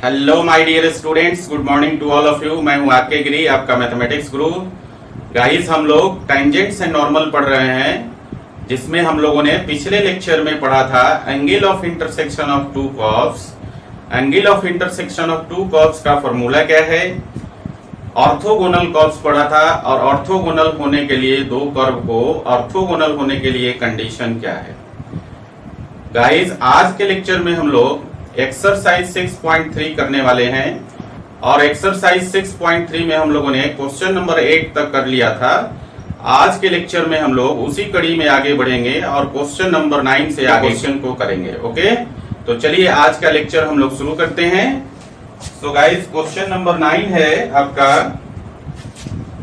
Hello my dear students, good morning to all of you. मैं हूं आपके गिरी, आपका मैथमेटिक्स गुरु। गाइस, हम लोग टेंजेंट्स एंड नॉर्मल पढ़ रहे हैं, जिसमें हम लोगों ने पिछले लेक्चर में पढ़ा था angle of intersection of to curves. Angle of intersection of to curves का फॉर्मूला क्या है। ऑर्थोगोनल कर्व्स पढ़ा था, और ऑर्थोगोनल होने के लिए दो कर्व को ऑर्थोगोनल होने के लिए कंडीशन क्या है। गाइस, आज के लेक्चर में हम लोग एक्सरसाइज 6.3 करने वाले हैं, और एक्सरसाइज 6.3 में हम लोगों ने क्वेश्चन नंबर 8 तक कर लिया था। आज के लेक्चर में हम लोग उसी कड़ी में आगे बढ़ेंगे और क्वेश्चन नंबर 9 से आगे क्वेश्चन को करेंगे। ओके, तो चलिए आज का लेक्चर हम लोग शुरू करते हैं। सो गाइस, क्वेश्चन नंबर 9 है आपका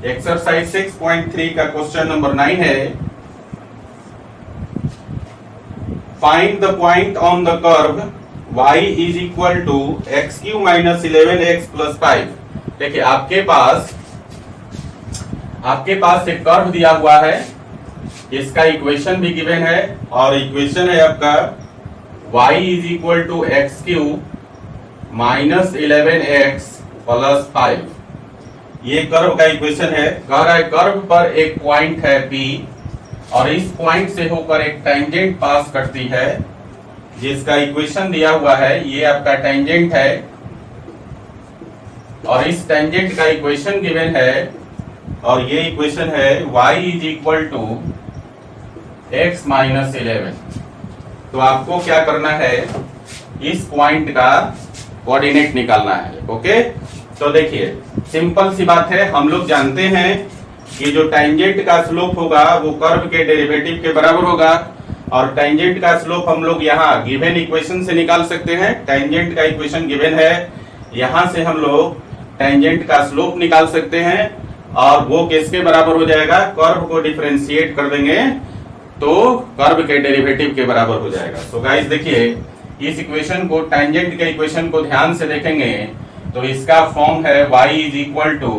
एक्सरसाइज 6.3 का क्वेश्चन नंबर 9 है, find the point on the curve y is equal to x cube minus 11x plus 5। देखिए, आपके पास एक कर्व दिया हुआ है, इसका इक्वेशन भी गिवन है, और इक्वेशन है आपका y is equal to x cube minus 11x plus 5। ये कर्व का इक्वेशन है। कह रहा है कर्व पर एक पॉइंट है P, और इस पॉइंट से होकर एक टेंजेंट पास करती है, जिसका इक्वेशन दिया हुआ है। ये आपका टेंजेंट है, और इस टेंजेंट का इक्वेशन गिवन है, और ये इक्वेशन है y is equal to x minus 11। तो आपको क्या करना है, इस पॉइंट का कोऑर्डिनेट निकालना है। ओके, तो देखिए सिंपल सी बात है। हम लोग जानते हैं कि जो टेंजेंट का स्लोप होगा वो कर्व के डेरिवेटिव के बराबर होगा, और टेंजेंट का स्लोप हम लोग यहाँ गिवन इक्वेशन से निकाल सकते हैं। टेंजेंट का इक्वेशन गिवन है, यहाँ से हम लोग टेंजेंट का स्लोप निकाल सकते हैं, और वो किसके बराबर हो जाएगा, कर्व को डिफरेंशिएट कर देंगे तो कर्व के डेरिवेटिव के बराबर हो जाएगा। सो गाइस, देखिए इस इक्वेशन को, टेंजेंट के इक्वेशन को ध्यान से देखेंगे तो इसका फॉर्म है y is equal to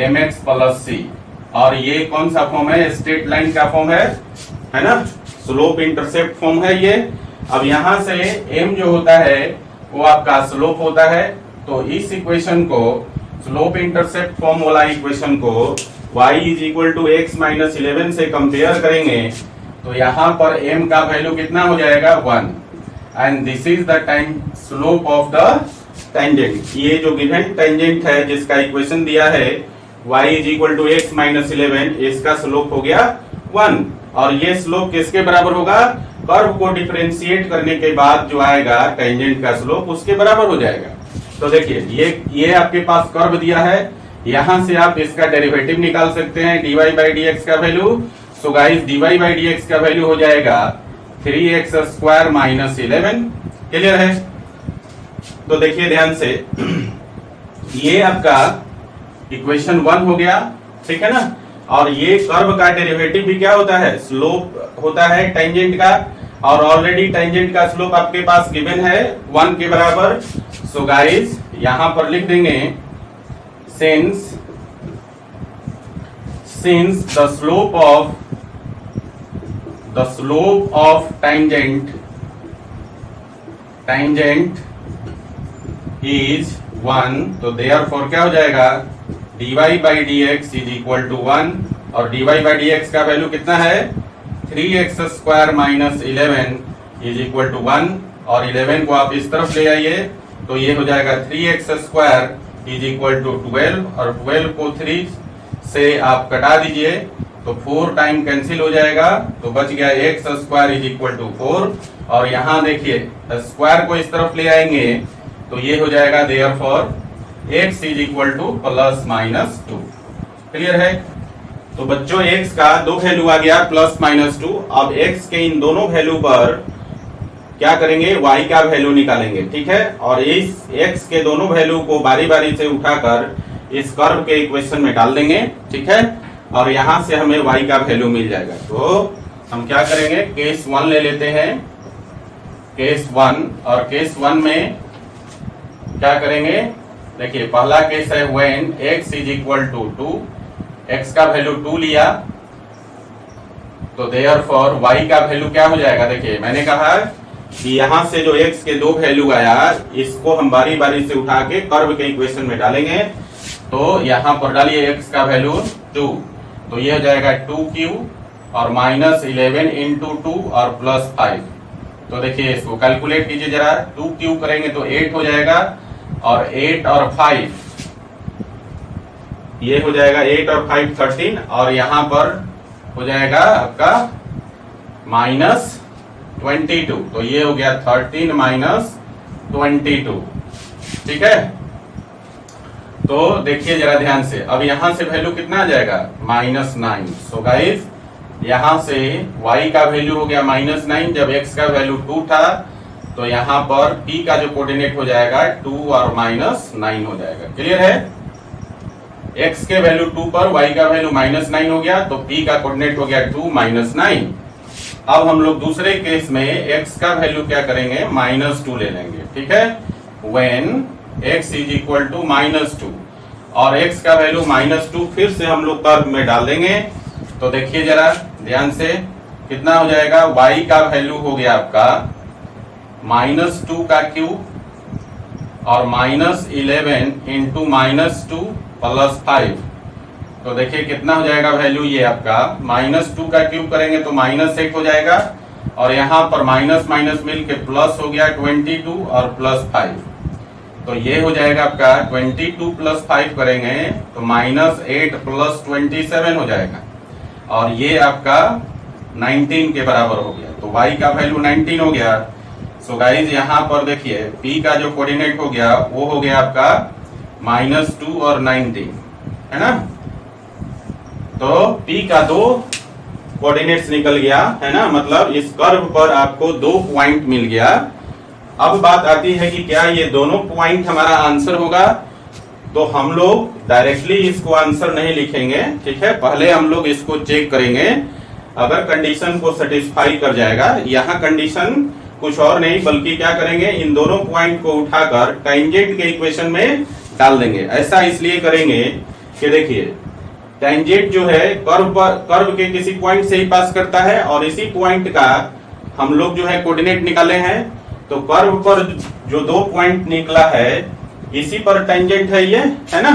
mx plus c, और ये कौन सा फॉर्म है, स्ट्रेट लाइन का फॉर्म है ना, स्लोप इंटरसेप्ट फॉर्म है ये। अब यहाँ से m जो होता है वो आपका स्लोप होता है, तो इस इक्वेशन को, स्लोप इंटरसेप्ट फॉर्म वाला इक्वेशन को y is equal to x minus 11 से कंपेयर करेंगे तो यहाँ पर m का वैल्यू कितना हो जाएगा, 1, and this is the slope of the tangent. ये जो गिवन टेंजेंट है जिसका इक्वेशन दिया है y is equal to x minus 11, इसका स्लोप हो गया 1, और ये स्लोप किसके बराबर होगा, कर्व को डिफरेंशिएट करने के बाद जो आएगा टेंजेंट का स्लोप उसके बराबर हो जाएगा। तो देखिए ये आपके पास कर्व दिया है, यहां से आप इसका डेरिवेटिव निकाल सकते हैं, dy बाई dx का value. So guys, dy by dx का वैल्यू हो जाएगा 3x स्क्वायर माइनस 11। क्लियर है? तो देखिए ध्यान से, ये आपका इक्वेशन 1 हो गया, ठीक है ना। और ये कर्व का डेरिवेटिव भी क्या होता है, स्लोप होता है टेंजेंट का, और ऑलरेडी टेंजेंट का स्लोप आपके पास गिवन है 1 के बराबर। सो गाइस, यहां पर लिख देंगे since the slope of tangent is 1, तो देयरफॉर क्या हो जाएगा, dy by dx is equal to 1, और dy बाई dx का वैल्यू कितना है, 3x square minus 11 is equal to 1, और 11 को आप इस तरफ ले आइए तो ये हो जाएगा 3x square is equal to 12, और 12 को 3 से आप कटा दीजिए तो 4 टाइम कैंसिल हो जाएगा, तो बच गया x square is equal to 4, और यहाँ देखिए स्क्वायर को इस तरफ ले आएंगे तो ये हो जाएगा therefore x is equal two plus minus 2। Clear है? तो बच्चों, x का दो वैल्यू आ गया प्लस माइनस 2। अब x के इन दोनों वैल्यू पर क्या करेंगे, y का वैल्यू निकालेंगे, ठीक है। और इस x के दोनों वैल्यू को बारी बारी से उठाकर इस कर्व के इक्वेशन में डाल देंगे, ठीक है, और यहां से हमें y का वैल्यू मिल जाएगा। तो हम क्या करेंगे, केस 1 ले लेते हैं, केस 1, और केस 1 में क्या करेंगे, देखिए पहला केस है when x is equal to 2, x का वैल्यू 2 लिया, तो देयरफॉर y का वैल्यू क्या हो जाएगा, देखिए मैंने कहा कि यहाँ से जो x के दो वैल्यू आया इसको हम बारी बारी से उठा के कर्व के इक्वेशन में डालेंगे। तो यहाँ पर डालिए x का वैल्यू 2, तो ये हो जाएगा 2q और -11 इंटू 2 और +5। तो देखिए इसको कैलकुलेट कीजिए जरा, 2q करेंगे तो 8 हो जाएगा और 8 और 5 ये हो जाएगा 8 और 5 13 और यहाँ पर हो जाएगा आपका -22, तो ये हो गया 13 -22। ठीक है, तो देखिए जरा ध्यान से, अब यहां से वैल्यू कितना आ जाएगा -9। सो गाइस यहां से y का वैल्यू हो गया -9, जब x का वैल्यू 2 था तो यहाँ पर p का जो कोऑर्डिनेट हो जाएगा 2 और -9 हो जाएगा। क्लियर है, x के वैल्यू 2 पर y का वैल्यू -9 हो गया, तो p का कोऑर्डिनेट हो गया 2 -9। अब हम लोग दूसरे केस में x का वैल्यू क्या करेंगे -2 ले लेंगे। ठीक है, when x is equal to -2 और x का वैल्यू -2 फिर से हम लोग कर्व में डाल देंगे। तो देखिए जरा ध्यान से कितना हो जाएगा, y का वैल्यू हो गया आपका -2 का क्यूब और -11 इंटू -2 +5। तो देखिए कितना हो जाएगा वैल्यू, ये आपका -2 का क्यूब करेंगे तो -1 हो जाएगा और यहाँ पर माइनस माइनस मिल के प्लस हो गया 22 और +5। तो ये हो जाएगा आपका 22 + 5 करेंगे तो -8 + 27 हो जाएगा और ये आपका 19 के बराबर हो गया। तो y का वैल्यू 19 हो गया। सो गाइज यहाँ पर देखिए p का जो कोऑर्डिनेट हो गया वो हो गया आपका -2 और 19, है ना। तो p का 2 कोऑर्डिनेट्स निकल गया, है ना, मतलब इस कर्व पर आपको 2 पॉइंट मिल गया। अब बात आती है कि क्या ये दोनों पॉइंट हमारा आंसर होगा। तो हम लोग डायरेक्टली इसको आंसर नहीं लिखेंगे, ठीक है, पहले हम लोग इसको चेक करेंगे। अगर कंडीशन को सेटिस्फाई कर जाएगा, यहाँ कंडीशन कुछ और नहीं बल्कि क्या करेंगे, इन दोनों पॉइंट को उठाकर टेंजेंट के इक्वेशन में डाल देंगे। ऐसा इसलिए करेंगे कि देखिए टेंजेंट जो है कर्व के किसी पॉइंट से ही पास करता है और इसी पॉइंट का हम लोग जो है कोऑर्डिनेट निकाले हैं। तो कर्व पर जो 2 पॉइंट निकला है इसी पर टेंजेंट है ये, है ना।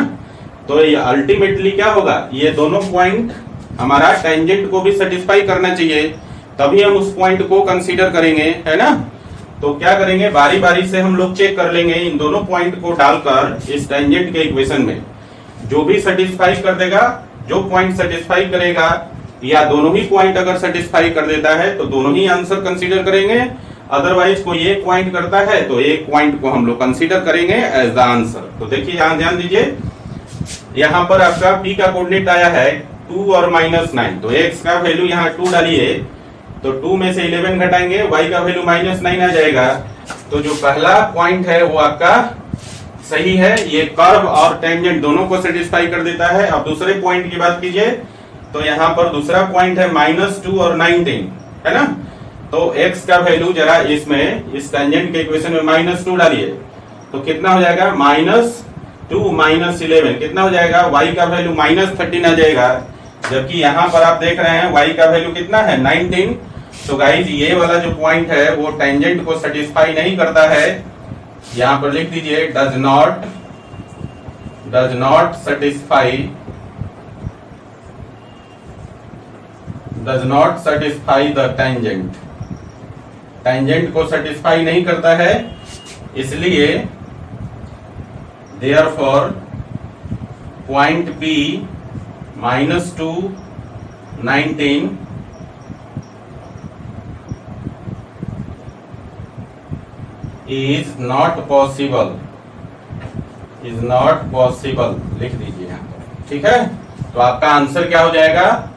तो ये अल्टीमेटली क्या होगा, ये दोनों पॉइंट हमारा टेंजेंट को भी सेटिस्फाई करना चाहिए, तभी हम उस पॉइंट को कंसीडर करेंगे, है ना। तो क्या करेंगे, बारी बारी से हम लोग चेक कर लेंगे इन दोनों पॉइंट को डालकर इस टेंजेंट के इक्वेशन में। जो भी सेटिस्फाई कर देगा, जो पॉइंट सेटिस्फाई करेगा या दोनों ही पॉइंट अगर सेटिस्फाई कर देता है तो दोनों ही आंसर कंसीडर करेंगे। अदरवाइज कोई एक पॉइंट करता है तो एक पॉइंट को हम लोग कंसीडर करेंगे एज द आंसर। तो देखिए यहाँ ध्यान दीजिए, यहाँ पर आपका p का कोऑर्डिनेट आया है 2 और -9, तो x का वैल्यू यहाँ 2 डालिए तो 2 में से 11 घटाएंगे, y का वैल्यू -9 आ जाएगा। तो जो पहला पॉइंट है वो आपका सही है, ये कर्व और टेंजेंट दोनों को सेटिस्फाई कर देता है। अब दूसरे पॉइंट की बात कीजिए तो यहाँ पर दूसरा पॉइंट है -2 और 19, है ना। तो x का वैल्यू जरा इसमें इस टेंजेंट के इक्वेशन में -2 डालिए तो कितना हो जाएगा, -2 -11 कितना हो जाएगा, y का वैल्यू -13 आ जाएगा। जबकि यहाँ पर आप देख रहे हैं y का वैल्यू कितना है 19। तो गाइज ये वाला जो पॉइंट है वो टेंजेंट को सेटिस्फाई नहीं करता है। यहाँ पर लिख दीजिए does not satisfy the tangent, tangent को सेटिस्फाई नहीं करता है, इसलिए therefore point P -2 19 is not possible लिख दीजिए यहाँ पर, ठीक है। तो आपका आंसर क्या हो जाएगा,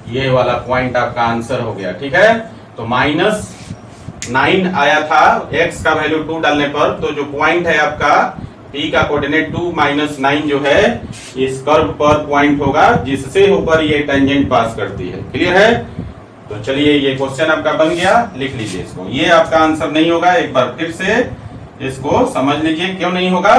ये वाला पॉइंट आपका आंसर हो गया, ठीक है। तो -9 आया था x का वैल्यू 2 डालने पर, तो जो पॉइंट है आपका p का कोऑर्डिनेट 2 -9 जो है इस कर्व पर पॉइंट होगा जिससे होकर ये टेंजेंट पास करती है। क्लियर है। तो चलिए ये क्वेश्चन आपका बन गया, लिख लीजिए इसको। ये आपका आंसर नहीं होगा, एक बार फिर से इसको समझ लीजिए क्यों नहीं होगा,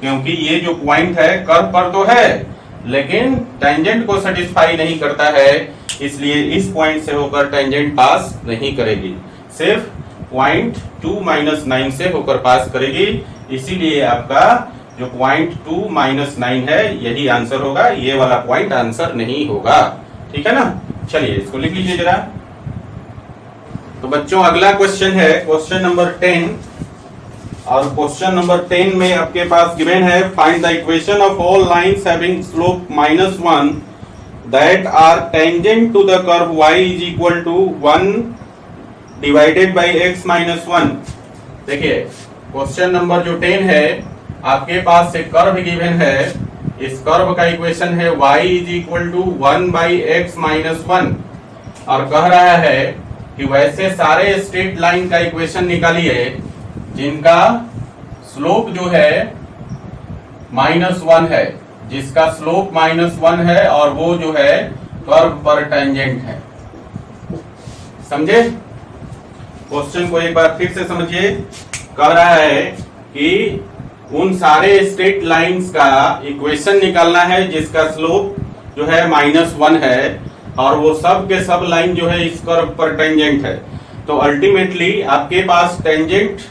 क्योंकि ये जो पॉइंट है कर्व पर तो है लेकिन टेंजेंट को सेटिस्फाई नहीं करता है, इसलिए इस पॉइंट से होकर टेंजेंट पास नहीं करेगी। सिर्फ 0.2 माइनस 9 से होकर पास करेगी। इसीलिए आपका जो 0.2 माइनस 9 है यही आंसर होगा, ये वाला पॉइंट आंसर नहीं होगा। ठीक है ना। चलिए इसको लिख लीजिए जरा। तो बच्चों अगला क्वेश्चन है क्वेश्चन नंबर 10, और क्वेश्चन नंबर 10 में आपके पास गिवन है find the equation of all lines having slope -1 that are tangent to the curve y is equal to 1 divided by x minus 1। देखिए क्वेश्चन नंबर जो 10 है, आपके पास एक कर्व गिवन है, इस कर्व का इक्वेशन है y is equal to 1 by x minus 1, और कह रहा है कि वैसे सारे स्ट्रेट लाइन का इक्वेशन निकालिए जिनका स्लोप जो है -1 है, जिसका स्लोप -1 है और वो जो है कर्व पर टेंजेंट है। समझे? क्वेश्चन को एक बार फिर से समझिए। कह रहा है कि उन सारे स्ट्रेट लाइंस का इक्वेशन निकालना है जिसका स्लोप जो है -1 है और वो सब के सब लाइन जो है इस कर्व पर टेंजेंट है। तो अल्टीमेटली आपके पास टेंजेंट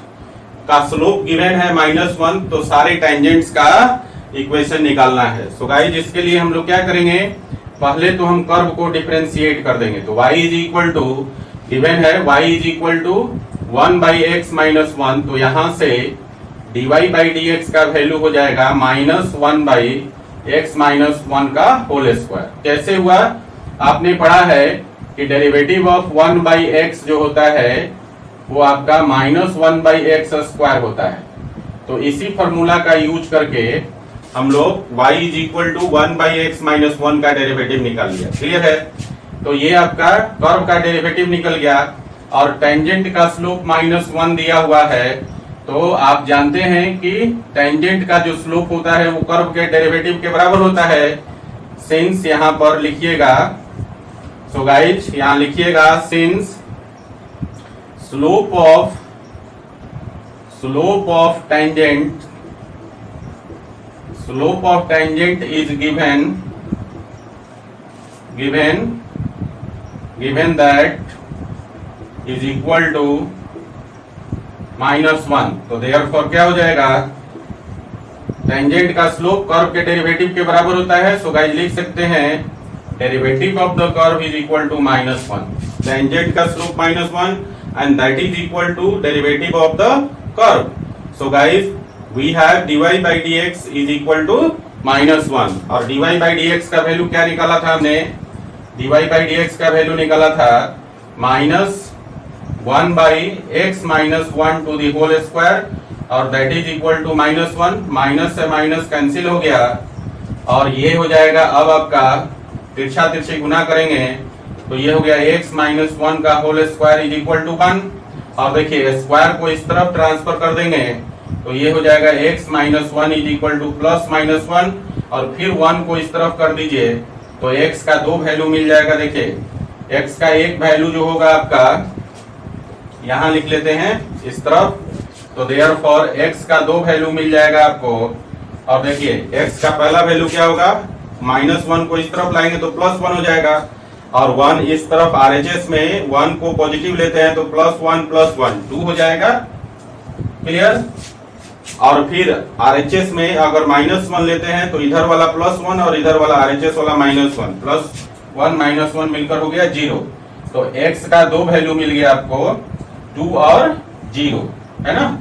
का स्लोप गिवन है -1, तो सारे टेंजेंट्स का इक्वेशन निकालना है। सो गाइस इसके लिए हम लोग क्या करेंगे, पहले तो हम कर्व को डिफरेंशिएट कर देंगे। तो y is equal to given है y is equal to 1 by x minus 1, तो यहां से dy बाई dx का वैल्यू हो जाएगा -1 बाई एक्स माइनस 1 का होल स्क्वायर। कैसे हुआ? आपने पढ़ा है कि डेरिवेटिव ऑफ 1 बाई एक्स जो होता है वो आपका -1 बाई एक्स स्क्वायर होता है। तो इसी फॉर्मूला का यूज करके हम लोग y is equal to 1 by x minus 1 का डेरिवेटिव निकाल लिया। क्लियर है? तो ये आपका कर्व का डेरिवेटिव निकल गया, और टेंजेंट का स्लोप -1 दिया हुआ है। तो आप जानते हैं कि टेंजेंट का जो स्लोप होता है वो कर्व के डेरिवेटिव के बराबर होता है। सिंस यहां पर लिखिएगा, सो गाइस यहां लिखिएगा since slope of tangent is given that is equal to -1। तो देयरफॉर क्या हो जाएगा, टेंजेंट का स्लोप कर्व के डेरिवेटिव के बराबर होता है। सो गाइस लिख सकते हैं derivative of the curve is equal to -1, tangent का slope -1 and that is equal to derivative of the curve. So guys we have dy by dx is equal to -1, और dy by dx का value क्या निकाला था हमने, dy by dx का value निकाला था -1 by x minus 1 to the whole square, और that is equal to -1, minus से माइनस कैंसिल हो गया, और ये हो जाएगा अब आपका तिरछा तिरछी गुना करेंगे तो ये हो गया x माइनस 1 का whole square is equal to 1, और देखिए स्क्वायर को इस तरफ ट्रांसफर कर देंगे तो ये हो जाएगा x minus 1 is equal two plus minus 1, और फिर 1 को इस तरफ कर दीजिए तो x का 2 वैल्यू मिल जाएगा। देखिए x का एक वैल्यू जो होगा आपका यहां लिख लेते हैं इस तरफ, तो देयरफॉर x का 2 वैल्यू मिल जाएगा आपको। और देखिए x का पहला वैल्यू क्या होगा, -1 को इस तरफ लाएंगे तो +1 हो जाएगा, और 1 इस तरफ RHS में 1 को पॉजिटिव लेते हैं तो +1 + 1 2 हो जाएगा। क्लियर? और फिर RHS में अगर -1 लेते हैं तो इधर वाला +1 और इधर वाला RHS वाला -1, +1 -1 मिलकर हो गया 0। तो x का 2 वैल्यू मिल गया आपको 2 और 0, है ना।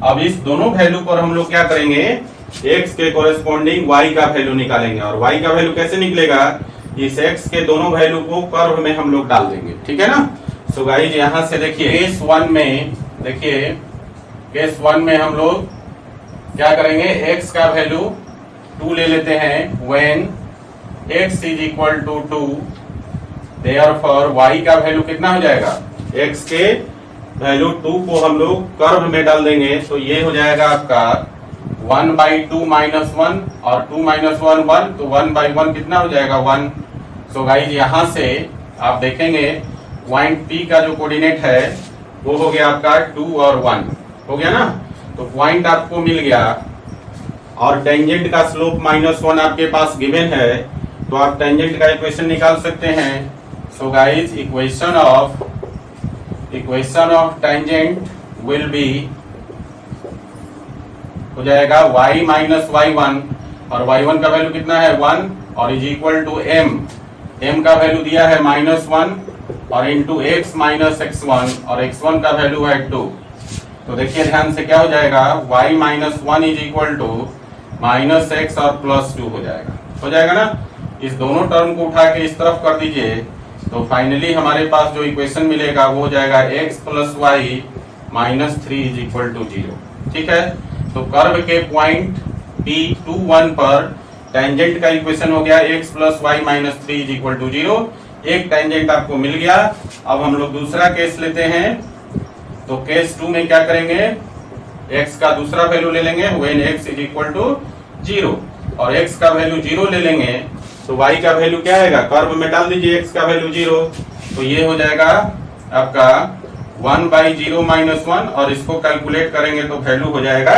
अब इस दोनों वैल्यू पर हम लोग क्या करेंगे, x के कोरेस्पॉन्डिंग y का वैल्यू निकालेंगे, और y का वैल्यू कैसे निकलेगा, इस x के दोनों वैल्यू को कर्व में हम लोग डाल देंगे। ठीक है ना। सो गाइस यहां से देखिए केस 1 में, देखिए केस 1 में हम लोग क्या करेंगे, x का वैल्यू 2 ले लेते हैं when x is equal to 2, therefore y का वैल्यू कितना हो जाएगा, x के वैल्यू 2 को हम लोग कर्व में डाल देंगे तो ये हो जाएगा आपका 1 बाई 2 माइनस 1, और 2 माइनस 1 1, तो 1 बाई 1 कितना हो जाएगा 1। सो गाइस यहां से आप देखेंगे पॉइंट P का जो कोऑर्डिनेट है वो हो गया आपका 2 और 1 हो गया ना। तो पॉइंट आपको मिल गया, और टेंजेंट का स्लोप -1 आपके पास गिवन है, तो आप टेंजेंट का इक्वेशन निकाल सकते हैं। So guys equation of equation of tangent will be हो जाएगा y माइनस y1, और y1 का वैल्यू कितना है 1, और इज इक्वल टू m का वैल्यू दिया है -1 और इंटू x माइनस x1, और x1 का वैल्यू है 2। तो देखिए ध्यान से क्या हो जाएगा, y minus 1 is equal to minus x और प्लस 2 हो जाएगा ना। इस दोनों टर्म को उठा के इस तरफ कर दीजिए, तो फाइनली हमारे पास जो इक्वेशन मिलेगा वो हो जाएगा x plus y minus 3 is equal to 0। ठीक है, तो कर्व के पॉइंट P21 पर टेंजेंट का इक्वेशन हो गया x plus y minus 3 is equal to 0। एक टेंजेंट आपको मिल गया। अब हम लोग दूसरा केस लेते हैं। तो केस 2 में क्या करेंगे, x का दूसरा वैल्यू ले लेंगे when x is equal to 0, और x का वैल्यू 0 ले लेंगे तो y का वैल्यू क्या आएगा, कर्व में डाल दीजिए x का वैल्यू 0, तो ये हो जाएगा आपका 1/0 माइनस 1, और इसको कैलकुलेट करेंगे तो वैल्यू हो जाएगा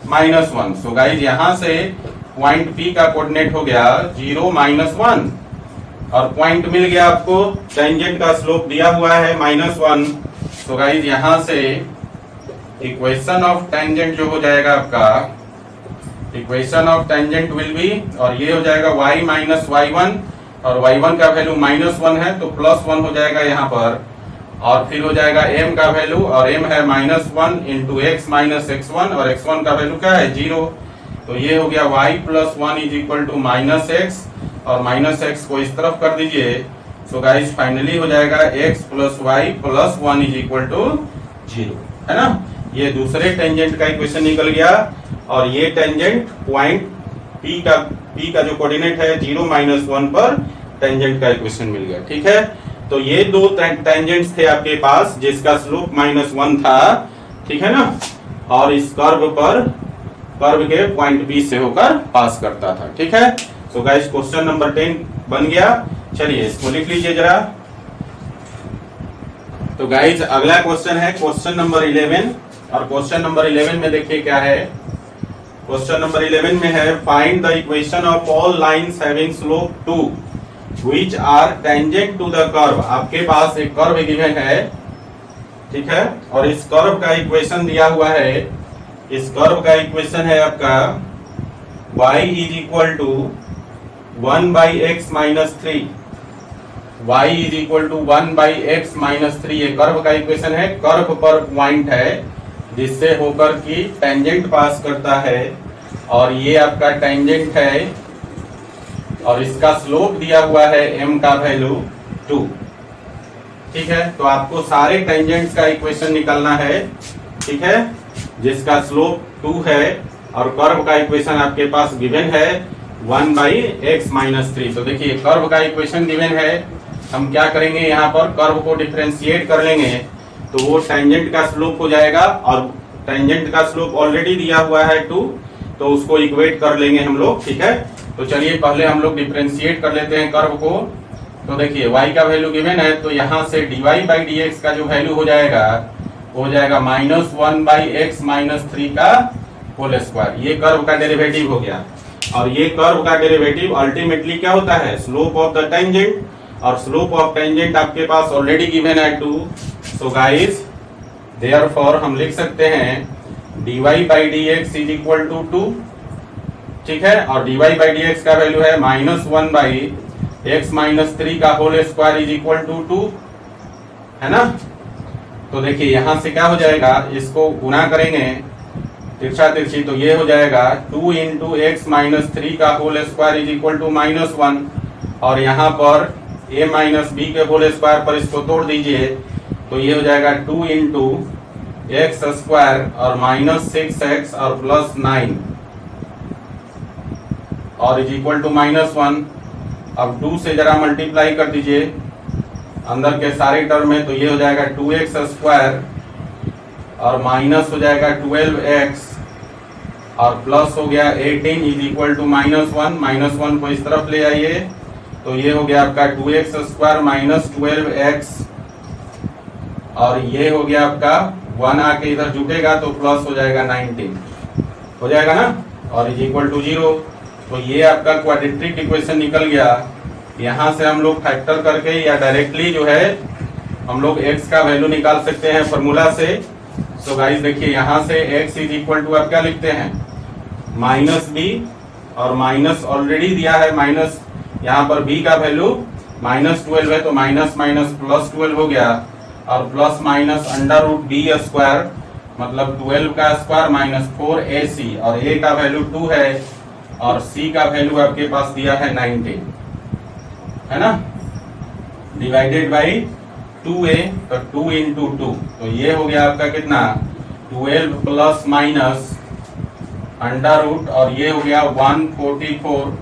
-1। सो गाइज यहाँ से पॉइंट P का कोऑर्डिनेट हो गया 0 -1, और पॉइंट मिल गया आपको, टेंजेंट का स्लोप दिया हुआ है -1। सो गाइज यहाँ से इक्वेशन ऑफ टेंजेंट जो हो जाएगा आपका, equation of tangent will be, और ये हो जाएगा y माइनस y1, और y1 का वैल्यू -1 है तो +1 हो जाएगा यहाँ पर, और फिर हो जाएगा m का वैल्यू, और m है -1 इंटू x माइनस x1, और x1 का वैल्यू क्या है 0, तो ये हो गया y plus 1 is equal to -x, और -x को इस तरफ कर दीजिए। सो गाइस फाइनली हो जाएगा x plus y plus 1 is equal to 0, है ना। ये दूसरे टेंजेंट का इक्वेशन निकल गया, और ये टेंजेंट पॉइंट P का जो कोऑर्डिनेट है 0 -1 पर टेंजेंट का इक्वेशन मिल गया। ठीक है, तो ये दो टेंजेंट्स थे आपके पास जिसका स्लोप -1 था, ठीक है ना, और इस कर्व पर, कर्व के पॉइंट B से होकर पास करता था। ठीक है, सो गाइस क्वेश्चन नंबर 10 बन गया। चलिए इसको लिख लीजिए जरा। तो गाइस अगला क्वेश्चन है क्वेश्चन नंबर 11, और क्वेश्चन नंबर 11 में देखिए क्या है। क्वेश्चन नंबर 11 में है find the equation of all lines having slope 2 which are tangent to the curve. आपके पास एक कर्व गिवन है, ठीक है, और इस कर्व का इक्वेशन दिया हुआ है। इस कर्व का इक्वेशन है आपका y is equal to 1/x minus 3, y is equal to 1/x minus 3, ये कर्व का इक्वेशन है। कर्व पर पॉइंट है जिससे होकर की टेंजेंट पास करता है, और ये आपका टेंजेंट है, और इसका स्लोप दिया हुआ है m का वैल्यू 2। ठीक है, तो आपको सारे टेंजेंट्स का इक्वेशन निकालना है, ठीक है, जिसका स्लोप 2 है, और कर्व का इक्वेशन आपके पास गिवन है 1/x माइनस 3। तो देखिए कर्व का इक्वेशन गिवन है, हम क्या करेंगे, यहाँ पर कर्व को डिफरेंशिएट कर लेंगे तो वो टेंजेंट का स्लोप हो जाएगा, और टेंजेंट का स्लोप ऑलरेडी दिया हुआ है 2, तो उसको इक्वेट कर लेंगे हम लोग। ठीक है, तो चलिए पहले हम लोग डिफरेंशिएट कर लेते हैं कर्व को। तो देखिए y का वैल्यू गिवन है, तो यहाँ से dy/dx का जो वैल्यू हो जाएगा वो हो जाएगा -1/x माइनस 3 का होल स्क्वायर। ये कर्व का डेरिवेटिव हो गया, और ये कर्व का डेरिवेटिव अल्टीमेटली क्या होता है, स्लोप ऑफ द टेंजेंट, और स्लोप ऑफ टेंजेंट आपके पास ऑलरेडी गिवन है 2। सो गाइस देयरफॉर हम लिख सकते हैं dy/dx इज इक्वल टू 2, ठीक है, और dy/dx का वैल्यू है -1/x माइनस 3 का whole square is equal to 2, है ना। तो देखिए यहां से क्या हो जाएगा, इसको गुना करेंगे तिरछा तिरछी, तो ये हो जाएगा 2 इंटू एक्स माइनस 3 का whole square is equal to -1, और यहाँ पर a माइनस बी के होल स्क्वायर पर इसको तोड़ दीजिए, तो ये हो जाएगा 2 इंटू एक्स स्क्वायर और -6x और +9 और इज इक्वल टू -1। अब 2 से जरा मल्टीप्लाई कर दीजिए अंदर के सारे टर्म में, तो ये हो जाएगा 2x स्क्वायर और माइनस हो जाएगा 12x और प्लस हो गया 18 इज इक्वल टू -1। -1 को इस तरफ ले आइए, तो ये हो गया आपका 2x स्क्वायर माइनस 12x, और ये हो गया आपका 1 आके इधर जुटेगा तो प्लस हो जाएगा 19, हो जाएगा ना, और इज इक्वल टू 0। तो ये आपका क्वाड्रेटिक इक्वेशन निकल गया। यहाँ से हम लोग फैक्टर करके या डायरेक्टली जो है हम लोग x का वैल्यू निकाल सकते हैं फॉर्मूला से। सो गाइस देखिए यहां से x इज इक्वल टू आप क्या लिखते हैं माइनस बी, और माइनस ऑलरेडी दिया है माइनस, यहाँ पर b का वैल्यू -12 है तो माइनस माइनस प्लस 12 हो गया, और plus minus under root b square मतलब 12 का स्क्वायर माइनस 4ac, और a का वैल्यू 2 है और c का वैल्यू आपके पास दिया है 19, है ना, डिवाइडेड बाई 2a, तो 2 इंटू 2, तो ये हो गया आपका कितना 12 प्लस माइनस अंडर रूट, और ये हो गया 144,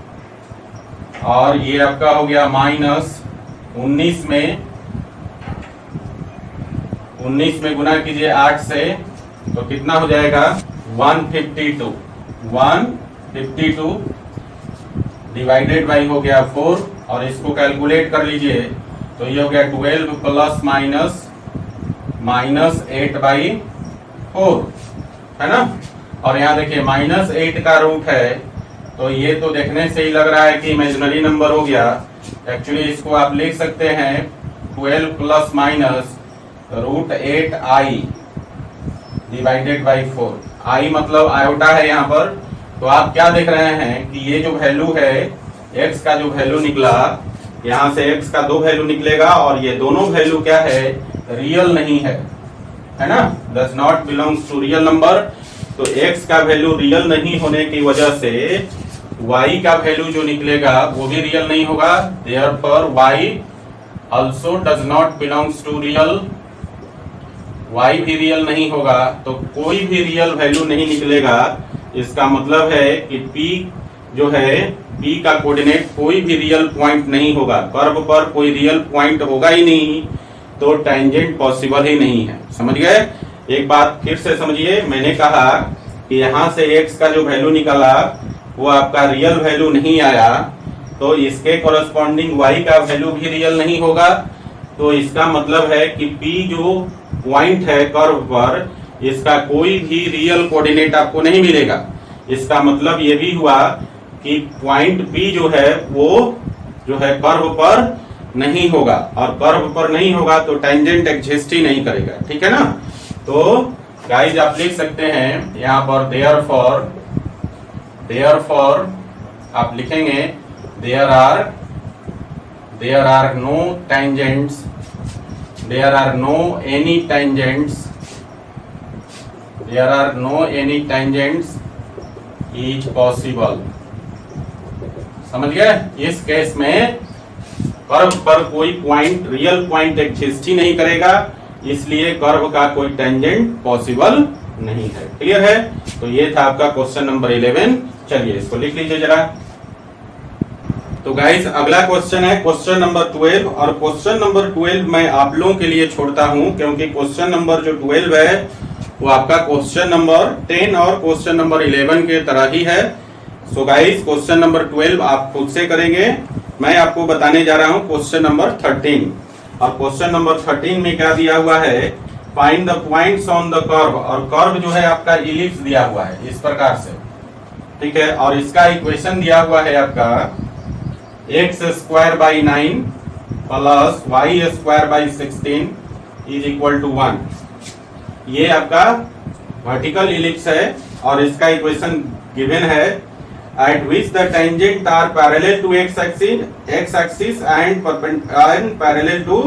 और ये आपका हो गया माइनस 19 में गुना कीजिए 8 से, तो कितना हो जाएगा 152 डिवाइडेड बाई हो गया 4, और इसको कैलकुलेट कर लीजिए तो ये हो गया 12 प्लस माइनस 8/4, है ना। और यहाँ देखिए -8 का रूट है, तो ये तो देखने से ही लग रहा है कि इमेजिनरी नंबर हो गया। एक्चुअली इसको आप लिख सकते हैं 12 plus minus √8i divided by 4। i मतलब आयोटा है यहाँ पर, तो आप क्या देख रहे हैं कि ये जो वैल्यू है x का जो वैल्यू निकला, यहाँ से x का 2 वैल्यू निकलेगा, और ये दोनों वैल्यू क्या है रियल नहीं है ना, does not belongs to real number. तो x का वैल्यू रियल नहीं होने की वजह से y का वैल्यू जो निकलेगा वो भी रियल नहीं होगा, therefore y also does not belongs to real, y भी रियल नहीं होगा, तो कोई भी रियल वैल्यू नहीं निकलेगा। इसका मतलब है कि p जो है p का कोऑर्डिनेट कोई भी रियल पॉइंट नहीं होगा, कर्व पर कोई रियल पॉइंट होगा ही नहीं, तो टेंजेंट पॉसिबल ही नहीं है। समझ गए? एक बात फिर से समझिए, मैंने कहा कि यहाँ से x का जो वैल्यू निकला वो आपका रियल वैल्यू नहीं आया, तो इसके कॉरेस्पॉन्डिंग y का वैल्यू भी रियल नहीं होगा। तो इसका मतलब है कि p जो पॉइंट है कर्व पर, इसका कोई भी रियल कोऑर्डिनेट आपको नहीं मिलेगा। इसका मतलब ये भी हुआ कि पॉइंट p जो है वो जो है कर्व पर नहीं होगा, और कर्व पर नहीं होगा तो टेंजेंट एग्जिस्ट ही नहीं करेगा, ठीक है ना। तो गाइज आप लिख सकते हैं यहाँ पर देयरफॉर आप लिखेंगे there are no tangents, there are no any tangents is possible. समझ गए? इस केस में कर्व पर कोई पॉइंट रियल पॉइंट एग्जिस्ट ही नहीं करेगा, इसलिए कर्व का कोई टेंजेंट पॉसिबल नहीं है। क्लियर है? तो ये था आपका क्वेश्चन नंबर 11। चलिए इसको लिख लीजिए जरा। तो गाइस अगला क्वेश्चन है क्वेश्चन नंबर 12, और क्वेश्चन नंबर 12 मैं आप लोगों के लिए छोड़ता हूं, क्योंकि क्वेश्चन नंबर जो 12 है वो आपका क्वेश्चन नंबर 10 और क्वेश्चन नंबर 11 के तरह ही है। सो गाइस क्वेश्चन नंबर 12 आप खुद से करेंगे, मैं आपको बताने जा रहा हूं क्वेश्चन नंबर 13। और क्वेश्चन नंबर 13 में क्या दिया हुआ है, find the points on the curve, और कर्व जो है आपका इलिप्स दिया हुआ है इस प्रकार से, ठीक है। और इसका इक्वेशन दिया हुआ है आपका x²/9 plus y²/16 is equal to 1। ये आपका वर्टिकल इलिप्स है, और इसका इक्वेशन गिवन है at which the tangent are parallel to x axis and parallel to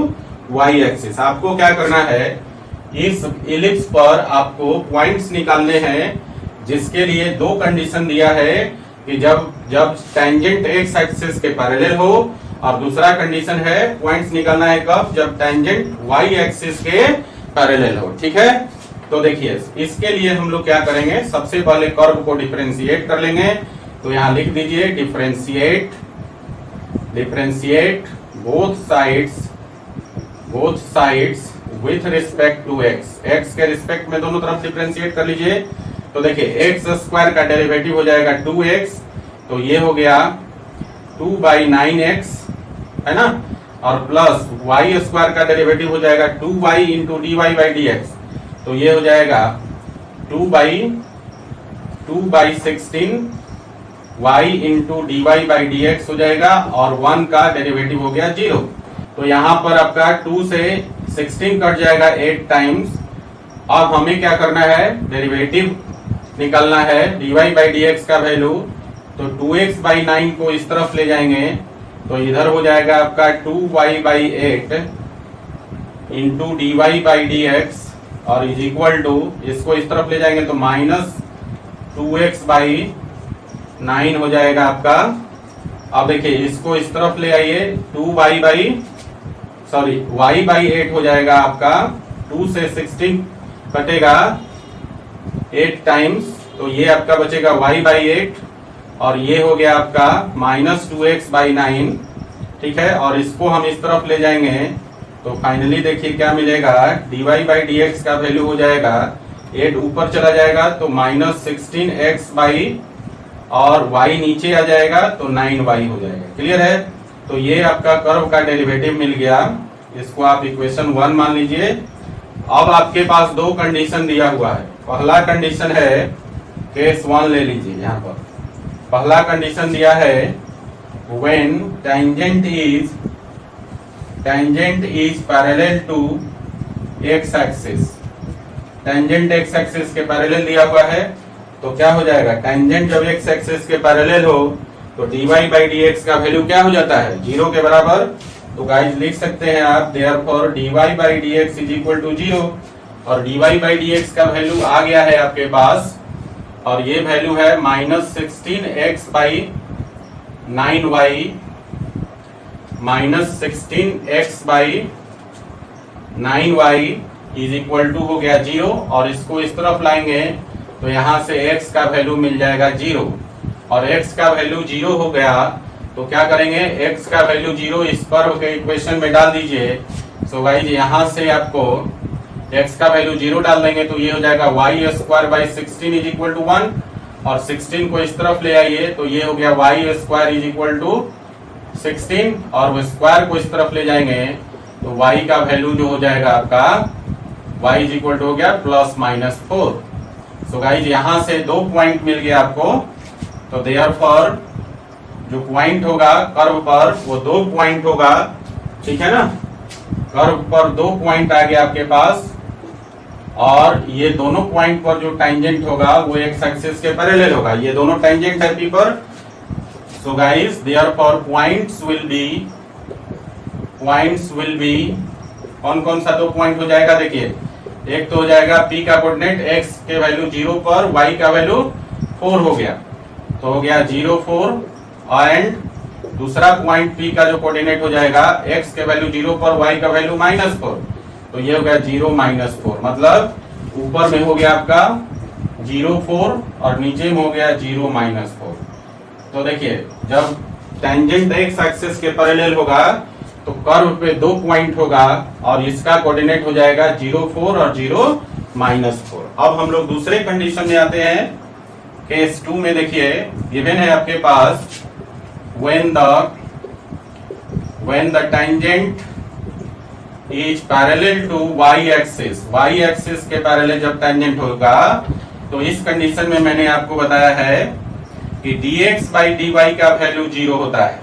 y axis। आपको क्या करना है, इस इलिप्स पर आपको पॉइंट्स निकालने हैं, जिसके लिए दो कंडीशन दिया है कि जब टेंजेंट x एक्सिस के पैरेलल हो, और दूसरा कंडीशन है पॉइंट्स निकालना है कब, जब टेंजेंट y एक्सिस के पैरेलल हो, ठीक है। तो देखिए इसके लिए हम लोग क्या करेंगे, सबसे पहले कर्व को डिफरेंशिएट कर लेंगे। तो यहां लिख दीजिए differentiate both sides with respect to x के रिस्पेक्ट में दोनों तरफ डिफरेंशिएट कर लीजिए। तो देखिए x² का डेरिवेटिव हो जाएगा 2x, तो ये हो गया 2/9x, है ना, और प्लस y² का डेरिवेटिव हो जाएगा 2y इंटू dy/dx, तो ये हो जाएगा 2/16 y इंटू dy/dx हो जाएगा, और 1 का डेरिवेटिव हो गया 0। तो यहाँ पर आपका 2 से 16 कट जाएगा 8 टाइम्स। अब हमें क्या करना है, डेरिवेटिव निकालना है dy बाई डी एक्स का वैल्यू। तो 2x बाई 9 को इस तरफ ले जाएंगे तो इधर हो जाएगा आपका 2y by 8 into d y by d x और इज इक्वल टू, इसको इस तरफ ले जाएंगे तो माइनस 2x बाई 9 हो जाएगा आपका। अब देखिए इसको इस तरफ ले आइए, 2y बाई y बाई 8 हो जाएगा आपका। 2 से 16 कटेगा 8 टाइम्स, तो ये आपका बचेगा y बाई 8 और ये हो गया आपका माइनस 2x बाई 9। ठीक है, और इसको हम इस तरफ ले जाएंगे तो फाइनली देखिए क्या मिलेगा, dy बाई डी एक्स का वैल्यू हो जाएगा 8 ऊपर चला जाएगा तो माइनस 16x बाई और y नीचे आ जाएगा तो 9y हो जाएगा। क्लियर है, तो ये आपका कर्व का डेरिवेटिव मिल गया। इसको आप इक्वेशन 1 मान लीजिए। अब आपके पास दो कंडीशन दिया हुआ है। पहला कंडीशन है, केस 1 ले लीजिए। यहाँ पर पहला कंडीशन दिया है when tangent is parallel to x axis। Tangent x axis के पैरेलल दिया हुआ है तो क्या हो जाएगा, टेंजेंट जब x axis के पैरेलल हो तो dy बाई डी एक्स का वैल्यू क्या हो जाता है, 0 के बराबर। तो गाइस लिख सकते हैं आप therefore dy by d x is equal to 0 और dy बाई डी एक्स का वैल्यू आ गया है आपके पास और ये वैल्यू है minus 16x by 9y minus 16x by 9y is equal to हो गया 0 और इसको इस तरफ लाएंगे तो यहाँ से x का वैल्यू मिल जाएगा 0 और x का वैल्यू 0 हो गया तो क्या करेंगे, x का वैल्यू 0 इस कर्व के इक्वेशन में डाल दीजिए। सो गाइस यहाँ से आपको x का वैल्यू 0 डाल देंगे तो ये हो जाएगा y square by 16 is equal to 1 और 16 को इस तरफ ले आइए तो ये हो गया y square is equal to 16 और वो स्क्वायर को इस तरफ ले जाएंगे तो y का वैल्यू जो हो जाएगा आपका y इज इक्वल टू हो गया प्लस माइनस 4। सो गाइस यहाँ से दो पॉइंट मिल गया आपको, तो देयरफॉर जो पॉइंट होगा कर्व पर वो 2 पॉइंट होगा। ठीक है ना, कर्व पर 2 पॉइंट आ गया आपके पास और ये दोनों पॉइंट पर जो टेंजेंट होगा वो एक्स एक्सिस के पैरेलल होगा। ये दोनों टेंजेंट है पी पर। So guys therefore points will be कौन कौन सा 2 पॉइंट हो जाएगा, देखिए एक तो हो जाएगा P का कोऑर्डिनेट x के वैल्यू 0 पर y का वैल्यू 4 हो गया तो हो गया 0 4 एंड दूसरा पॉइंट P का जो कोऑर्डिनेट हो जाएगा x के वैल्यू 0 पर y का वैल्यू -4 तो ये हो गया 0 -4। मतलब ऊपर में हो गया आपका 0 4 और नीचे में हो गया 0 -4। तो देखिए जब टेंजेंट x एक्सिस के पैरेलल होगा तो कर्व पे 2 पॉइंट होगा और इसका कोऑर्डिनेट हो जाएगा 0 4 और 0 -4। अब हम लोग दूसरे कंडीशन में आते हैं। केस 2 में देखिए गिवन है आपके पास when the tangent is parallel to y axis के पैरेलल जब टेंजेंट होगा तो इस कंडीशन में मैंने आपको बताया है कि dx बाई dy का वैल्यू 0 होता है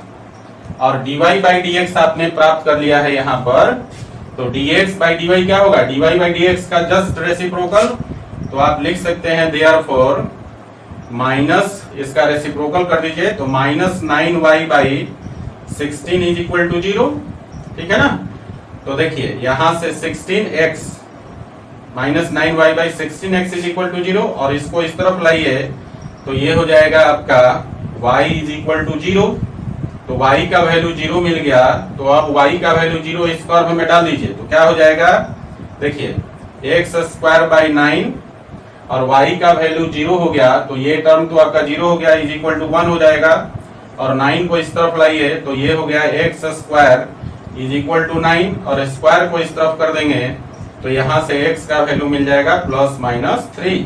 और dy बाई dx आपने प्राप्त कर लिया है यहाँ पर। तो dx बाई dy क्या होगा, dy बाई dx का जस्ट रेसिप्रोकल। तो आप लिख सकते हैं देयरफॉर माइनस इसका रेसिप्रोकल कर दीजिए तो minus 9y by 16 is equal to 0। ठीक है ना, तो देखिए यहाँ से 16x minus 9y by 16x is equal to 0 और इसको इस तरफ लाइए तो ये हो जाएगा आपका y इज इक्वल टू 0। तो y का वैल्यू 0 मिल गया तो अब y का वैल्यू 0 इस कर्व में डाल दीजिए तो क्या हो जाएगा, देखिए x स्क्वायर बाई 9 और y का वैल्यू 0 हो गया तो ये टर्म तो आपका 0 हो गया इज इक्वल टू 1 हो जाएगा और 9 को इस तरफ लाइए तो ये हो गया x square is equal to 9 और स्क्वायर को इस तरफ कर देंगे तो यहाँ से x का वैल्यू मिल जाएगा प्लस माइनस 3।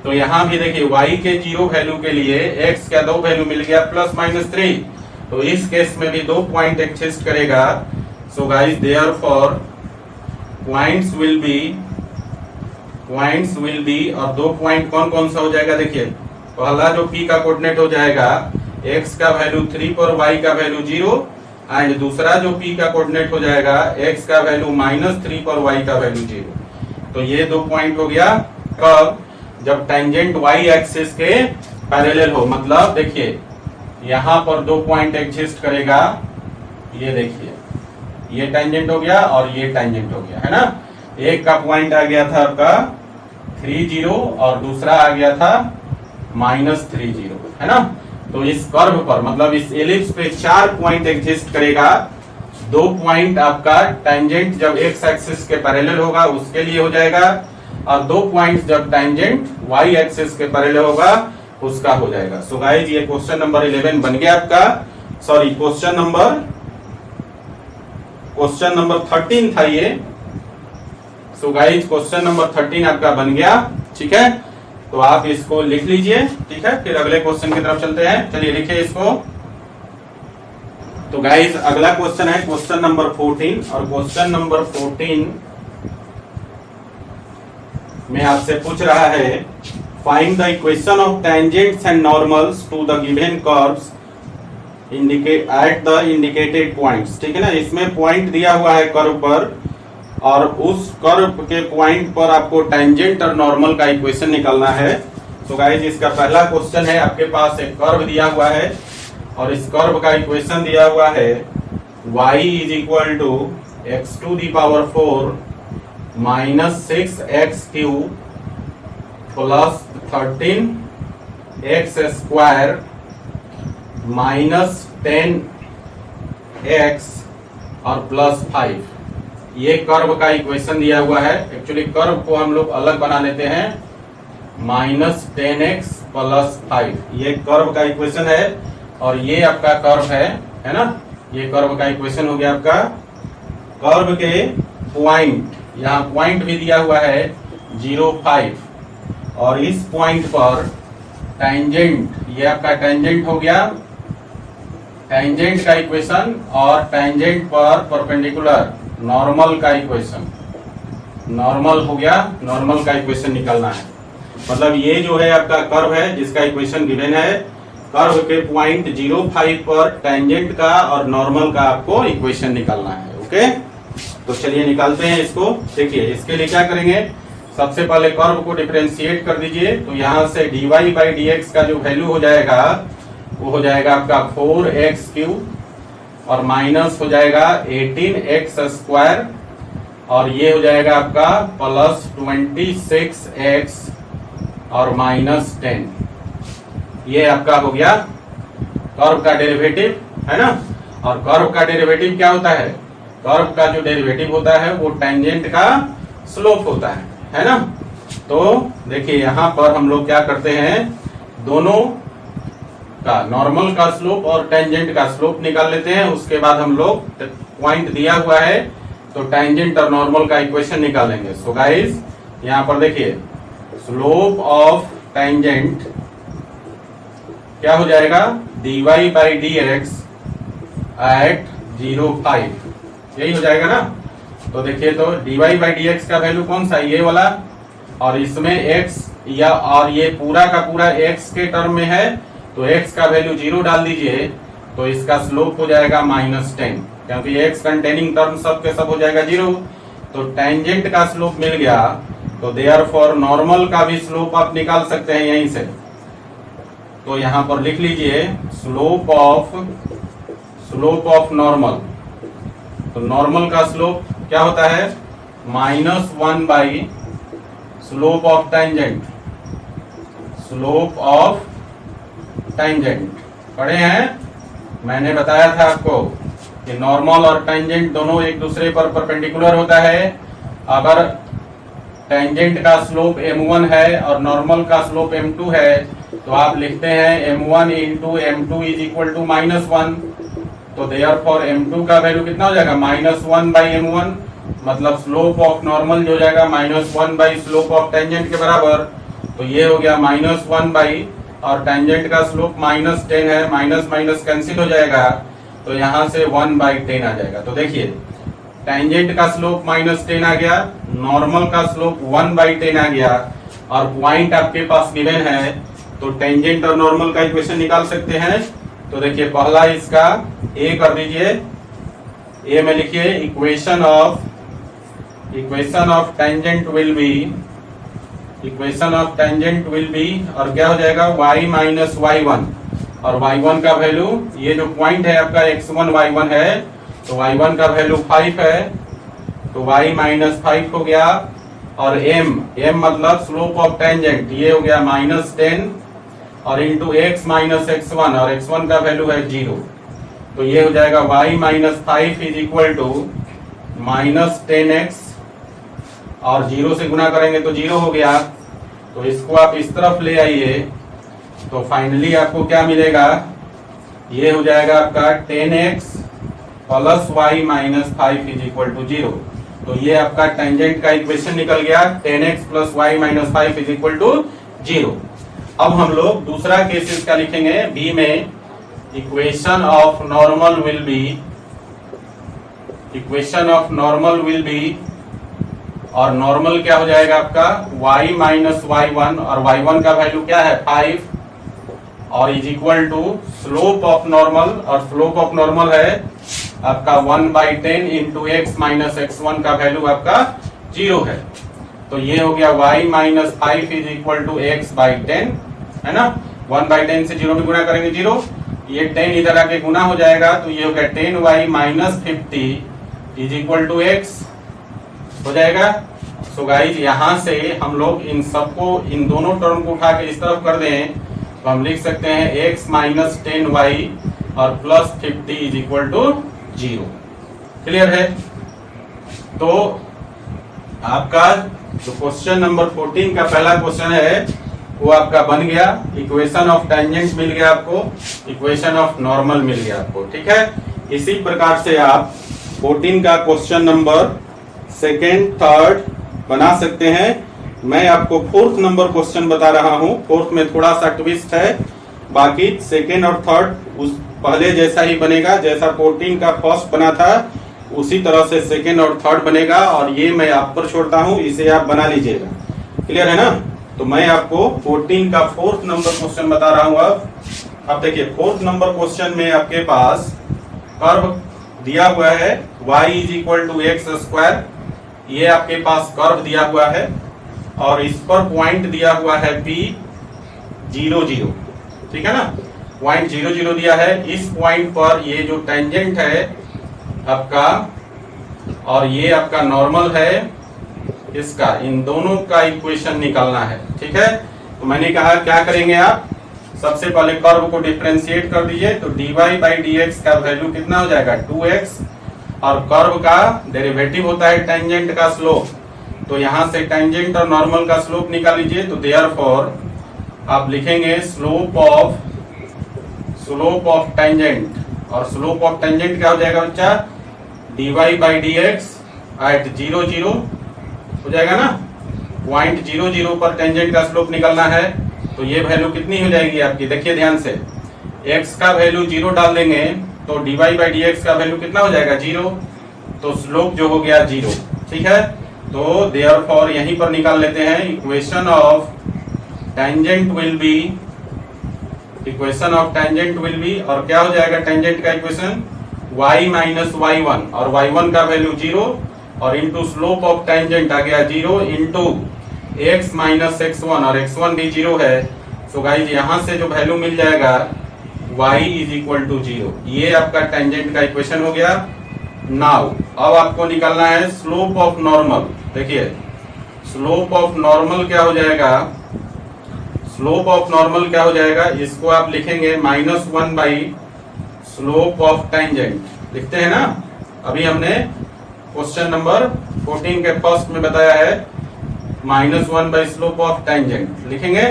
तो यहाँ भी देखिए y के 0 वैल्यू के लिए x का 2 वैल्यू मिल गया प्लस माइनस 3। तो इस केस में भी 2 पॉइंट एग्जिस्ट करेगा। So guys therefore points will be और 2 पॉइंट कौन कौन सा हो जाएगा, देखिए पहला जो P का कोऑर्डिनेट हो जाएगा x का वैल्यू 3 पर y का वैल्यू 0 एंड दूसरा जो p का कोऑर्डिनेट हो जाएगा x का वैल्यू -3 पर y का वैल्यू 0। तो ये 2 पॉइंट हो गया कब, जब टेंजेंट y एक्सिस के पैरेलल हो। मतलब देखिए यहाँ पर 2 पॉइंट एग्जिस्ट करेगा, ये देखिए ये टेंजेंट हो गया और ये टेंजेंट हो गया, है ना। एक का पॉइंट आ गया था आपका 30 और दूसरा आ गया था -30, है ना। तो इस कर्व पर मतलब इस एलिप्स पे 4 पॉइंट एग्जिस्ट करेगा। 2 पॉइंट आपका टेंजेंट जब x एक्सिस के पैरेलल होगा उसके लिए हो जाएगा, और 2 पॉइंट जब टेंजेंट y एक्सिस के पैरेलल होगा उसका हो जाएगा। सो गाइस ये क्वेश्चन नंबर 11 बन गया आपका, सॉरी क्वेश्चन नंबर 13 था ये। सो गाइस क्वेश्चन नंबर 13 आपका बन गया, ठीक है। तो आप इसको लिख लीजिए, ठीक है। फिर अगले क्वेश्चन की तरफ चलते हैं। चलिए लिखिए इसको। तो गाइस अगला क्वेश्चन है क्वेश्चन नंबर 14, और क्वेश्चन नंबर 14 में आपसे पूछ रहा है find the equation of tangents and normals to the given curves at the indicated points, ठीक है ना। इसमें पॉइंट दिया हुआ है कर्व पर, और उस कर्व के पॉइंट पर आपको टेंजेंट और नॉर्मल का इक्वेशन निकालना है। तो गाइस इसका पहला क्वेश्चन है, आपके पास एक कर्व दिया हुआ है और इस कर्व का इक्वेशन दिया हुआ है y is equal to x to the power 4 -6x³ plus 13x² -10x और प्लस 5। ये कर्व का इक्वेशन दिया हुआ है। एक्चुअली कर्व को हम लोग अलग बना लेते हैं, -10x प्लस 5 ये कर्व का इक्वेशन है, और ये आपका कर्व है ना। ये कर्व का इक्वेशन हो गया आपका। कर्व के पॉइंट, यहाँ पॉइंट भी दिया हुआ है 0,5, और इस पॉइंट पर टेंजेंट, ये आपका टेंजेंट हो गया, टेंजेंट का इक्वेशन, और टेंजेंट पर परपेंडिकुलर नॉर्मल का इक्वेशन, नॉर्मल हो गया, नॉर्मल का इक्वेशन निकालना है। मतलब ये जो है आपका कर्व है जिसका इक्वेशन गिवन है, कर्व के पॉइंट 0,5 पर टेंजेंट का और नॉर्मल का आपको इक्वेशन निकालना है। ओके, तो चलिए निकालते हैं इसको। देखिए इसके लिए क्या करेंगे, सबसे पहले कर्व को डिफरेंशिएट कर दीजिए। तो यहाँ से dy/dx का जो वैल्यू हो जाएगा वो हो जाएगा आपका 4x³ और माइनस हो जाएगा 18x², और ये हो जाएगा आपका प्लस 26x और -10। ये आपका हो गया कर्व का डेरिवेटिव, है ना। और कर्व का डेरिवेटिव क्या होता है, कर्व का जो डेरिवेटिव होता है वो टेंजेंट का स्लोप होता है ना। तो देखिए यहाँ पर हम लोग क्या करते हैं, दोनों का नॉर्मल का स्लोप और टेंजेंट का स्लोप निकाल लेते हैं। उसके बाद हम लोग पॉइंट दिया हुआ है तो टेंजेंट और नॉर्मल का इक्वेशन निकालेंगे। सो गाइस यहाँ पर देखिए स्लोप ऑफ टेंजेंट क्या हो जाएगा, dy/dx एट 0,5, यही हो जाएगा ना। तो देखिए तो dy/dx का वैल्यू कौन सा, ये वाला, और इसमें x या और ये पूरा का पूरा x के टर्म में है तो x का वैल्यू 0 डाल दीजिए, तो इसका स्लोप हो जाएगा -10, क्योंकि x कंटेनिंग टर्म सब के सब हो जाएगा 0। तो टेंजेंट का स्लोप मिल गया, तो देयरफॉर नॉर्मल का भी स्लोप आप निकाल सकते हैं यहीं से। तो यहाँ पर लिख लीजिए स्लोप ऑफ नॉर्मल। तो नॉर्मल का स्लोप क्या होता है, -1 slope of tangent, slope of tangent पढ़े हैं, मैंने बताया था आपको कि नॉर्मल और टेंजेंट दोनों एक दूसरे पर परपेंडिकुलर होता है। अगर टेंजेंट का स्लोप m1 है और नॉर्मल का स्लोप m2 है तो आप लिखते हैं m1 into m2 is equal to -1। तो देयरफॉर m2 का वैल्यू कितना हो जाएगा, -1/m1, मतलब स्लोप ऑफ नॉर्मल जो हो जाएगा -1 स्लोप ऑफ टेंजेंट के बराबर। तो ये हो गया -1 और टेंजेंट का स्लोप -10 है, माइनस माइनस कैंसिल हो जाएगा, तो यहाँ से 1/10 आ जाएगा। तो देखिए टेंजेंट का स्लोप -10 आ गया, नॉर्मल का स्लोप 1/10 आ गया, और पॉइंट आपके पास गिवन है, तो टेंजेंट और नॉर्मल का इक्वेशन निकाल सकते हैं। तो देखिए पहला इसका a कर दीजिए, ए में लिखिए equation of tangent will be, equation of tangent will be, और क्या हो जाएगा y माइनस y1, और y1 का वैल्यू, ये जो पॉइंट है आपका x1 y1 है, तो y1 का वैल्यू 5 है, तो y माइनस 5 हो गया, और m मतलब स्लोप ऑफ टेंजेंट, ये हो गया -10, और इंटू x माइनस x1, और x1 का वैल्यू है 0, तो ये हो जाएगा y minus 5 is equal to -10x, और 0 से गुना करेंगे तो 0 हो गया, तो इसको आप इस तरफ ले आइए, तो फाइनली आपको क्या मिलेगा, ये हो जाएगा आपका 10x plus y minus 5 is equal to 0, तो ये आपका टेंजेंट का इक्वेशन निकल गया, 10x plus y minus 5 is equal to 0। अब हम लोग दूसरा केसेस क्या लिखेंगे, बी में equation of normal will be, equation of normal will be, और नॉर्मल क्या हो जाएगा आपका y माइनस y1, और y1 का वैल्यू क्या है 5, और is equal to slope of normal, और स्लोप ऑफ नॉर्मल है आपका 1/10 इंटू एक्स माइनस x1 का वैल्यू आपका 0 है, तो ये हो गया y minus 5 is equal to x/10, है ना, 1/10 से 0 में गुना करेंगे 0, ये 10 इधर आके गुना हो जाएगा, तो ये हो गया 10y minus 50 is equal to x हो जाएगा। सो गाइज यहाँ से हम लोग इन सबको, इन दोनों टर्म को उठा के इस तरफ कर दें, तो हम लिख सकते हैं x माइनस 10y और plus 50 is equal to 0। Clear है? तो आपका जो क्वेश्चन नंबर 14 का पहला क्वेश्चन है वो आपका बन गया, इक्वेशन ऑफ टेंजेंट मिल गया आपको, इक्वेशन ऑफ नॉर्मल मिल गया आपको। ठीक है, इसी प्रकार से आप 14 का क्वेश्चन नंबर सेकेंड थर्ड बना सकते हैं। मैं आपको फोर्थ नंबर क्वेश्चन बता रहा हूं, फोर्थ में थोड़ा सा ट्विस्ट है, बाकी सेकेंड और थर्ड उस पहले जैसा ही बनेगा, जैसा 14 का फर्स्ट बना था उसी तरह से सेकेंड और थर्ड बनेगा, और ये मैं आप पर छोड़ता हूं, इसे आप बना लीजिएगा। क्लियर है ना? तो मैं आपको 14 का फोर्थ नंबर क्वेश्चन बता रहा हूं। अब देखिए फोर्थ नंबर क्वेश्चन में आपके पास कर्व दिया हुआ है y is equal to x square, ये आपके पास कर्व दिया हुआ है, और इस पर पॉइंट दिया हुआ है P 0 0, ठीक है ना, पॉइंट 0 0 दिया है। इस पॉइंट पर ये जो टेंजेंट है आपका, और ये आपका नॉर्मल है इसका, इन दोनों का इक्वेशन निकालना है। ठीक है, तो मैंने कहा क्या करेंगे आप, सबसे पहले कर्व को डिफरेंशिएट कर दीजिए, तो dy बाई dx का वैल्यू कितना हो जाएगा 2x, और कर्व का डेरिवेटिव होता है टेंजेंट का स्लोप, तो यहां से टेंजेंट और नॉर्मल का स्लोप निकाल लीजिए, तो देयरफॉर आप लिखेंगे स्लोप ऑफ टेंजेंट, और स्लोप ऑफ टेंजेंट क्या हो जाएगा बच्चा, dy बाई dx एट 0 0 हो जाएगा ना, पॉइंट 0 0 पर टेंजेंट का स्लोप निकलना है, तो ये वैल्यू कितनी हो जाएगी आपकी, देखिए ध्यान से, x का वैल्यू 0 डाल देंगे तो dy बाई dx का वैल्यू कितना हो जाएगा 0, तो स्लोप जो हो गया 0। ठीक है, तो देयरफॉर यहीं पर निकाल लेते हैं equation of tangent will be, equation of tangent will be, और क्या हो जाएगा टेंजेंट का इक्वेशन y माइनस y1, और y1 का वैल्यू 0, और इंटू स्लोप ऑफ टेंजेंट आ गया 0 इंटू x माइनस x1, और x1 भी 0 है। सो गाइज यहाँ से जो वैल्यू मिल जाएगा y इज इक्वल टू 0, ये आपका टेंजेंट का इक्वेशन हो गया। नाउ अब आपको निकालना है स्लोप ऑफ नॉर्मल। देखिए स्लोप ऑफ नॉर्मल क्या हो जाएगा, स्लोप ऑफ नॉर्मल क्या हो जाएगा, इसको आप लिखेंगे -1 बाई स्लोप ऑफ टेंजेंट, लिखते हैं ना, अभी हमने क्वेश्चन नंबर 14 के फर्स्ट में बताया है -1 बाई स्लोप ऑफ टेंजेंट लिखेंगे,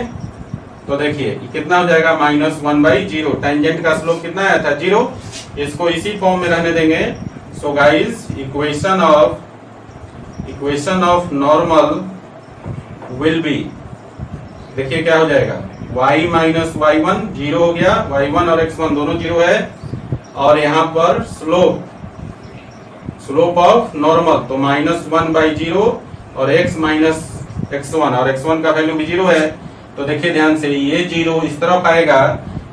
तो देखिए कितना हो जाएगा -1 बाई 0, टेंजेंट का स्लोप कितना आया था 0, इसको इसी फॉर्म में रहने देंगे। So guys equation of normal will be, देखिए क्या हो जाएगा y माइनस y1 0 हो गया, y1 और x1 दोनों 0 है, और यहाँ पर स्लोप ऑफ नॉर्मल तो -1 बाई 0, और x माइनस x1, और x1 का वैल्यू भी 0 है, तो देखिए ध्यान से ये 0 इस तरफ आएगा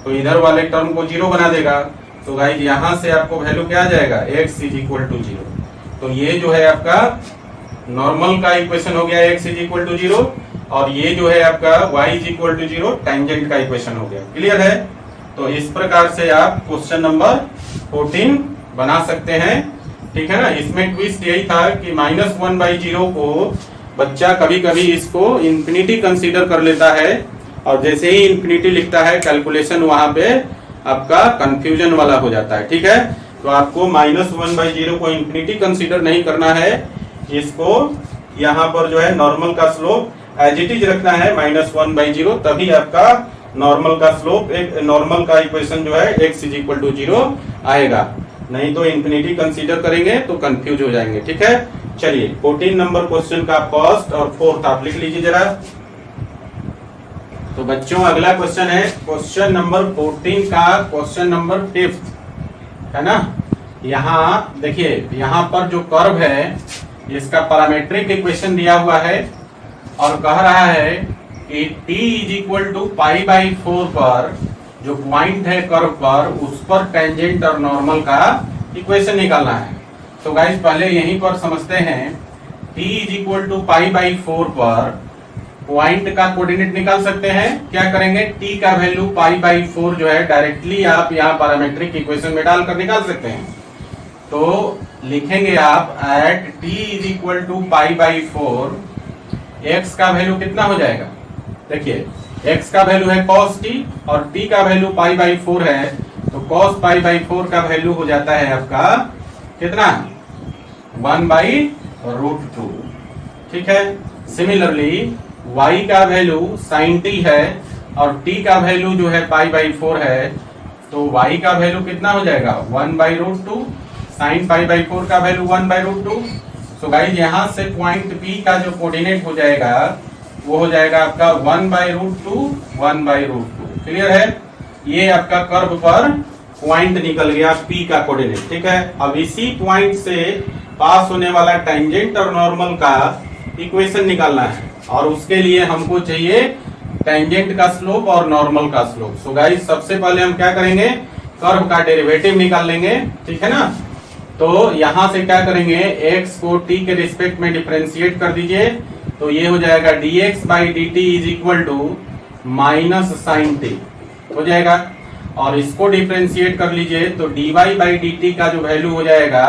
तो इधर वाले टर्म को 0 बना देगा। तो गाइस यहां से आपको वैल्यू क्या आ जाएगा, x इज इक्वल टू 0। तो ये जो है आपका नॉर्मल का इक्वेशन हो गया x इज इक्वल टू 0, और ये जो है आपका y is equal to 0 tangent का इक्वेशन हो गया। क्लियर है? तो इस प्रकार से आप क्वेश्चन नंबर 14 बना सकते हैं। ठीक है ना। इसमें ट्विस्ट यही था कि -1/0 को बच्चा कभी कभी इसको इंफिनिटी कंसीडर कर लेता है, और जैसे ही इंफिनिटी लिखता है कैलकुलेशन वहां पे आपका कंफ्यूजन वाला हो जाता है। ठीक है। तो आपको -1/0 को इंफिनिटी कंसीडर नहीं करना है, इसको यहाँ पर जो है नॉर्मल का स्लोप एज इट इज रखना है -1/0, तभी आपका नॉर्मल का स्लोप एक नॉर्मल का इक्वेशन जो है x इज इक्वल टू 0 आएगा। नहीं तो इंफिनिटी कंसीडर करेंगे तो कंफ्यूज हो जाएंगे। ठीक है। चलिए 14 नंबर क्वेश्चन का फर्स्ट और फोर्थ आप लिख लीजिए जरा। तो बच्चों अगला क्वेश्चन है क्वेश्चन नंबर 14 का क्वेश्चन नंबर 5 है ना। यहाँ देखिए, यहाँ पर जो कर्व है इसका पैरामीट्रिक इक्वेशन दिया हुआ है और कह रहा है कि t इज इक्वल टू π/4 पर जो पॉइंट है कर्व पर, उस पर टेंजेंट और नॉर्मल का इक्वेशन निकालना है। तो गाइस पहले यहीं पर समझते हैं, t इज इक्वल टू π/4 पर पॉइंट का कोऑर्डिनेट निकाल सकते हैं। क्या करेंगे, t का वैल्यू π/4 जो है डायरेक्टली आप यहाँ पैरामीट्रिक इक्वेशन में डालकर निकाल सकते हैं। तो लिखेंगे आप at t is equal to π/4, x का वैल्यू कितना हो जाएगा, देखिए x का वैल्यू है cos t और t का वैल्यू π/4 है, तो cos π/4 का वैल्यू हो जाता है आपका कितना, 1/√2। ठीक है। सिमिलरली y का वैल्यू sin t है और t का वैल्यू जो है π/4 है, तो y का वैल्यू कितना हो जाएगा, 1/√2, sin π/4 का वैल्यू 1/√2। सो गाइस यहाँ से पॉइंट P का जो कोऑर्डिनेट हो जाएगा वो हो जाएगा आपका 1/√2, 1/√2। क्लियर है। ये आपका कर्व पर पॉइंट निकल गया P का कोऑर्डिनेट। ठीक है। अब इसी पॉइंट से पास होने वाला टेंजेंट और नॉर्मल का इक्वेशन निकालना है, और उसके लिए हमको चाहिए टेंजेंट का स्लोप और नॉर्मल का स्लोप। सो गाइस सबसे पहले हम क्या करेंगे, कर्व का डेरिवेटिव निकाल लेंगे। ठीक है ना। तो यहां से क्या करेंगे, x को t के रिस्पेक्ट में डिफरेंशिएट कर दीजिए, तो ये हो जाएगा dx/dt is equal to -sin t हो जाएगा, और इसको डिफरेंशिएट कर लीजिए तो dy/dt का जो वैल्यू हो जाएगा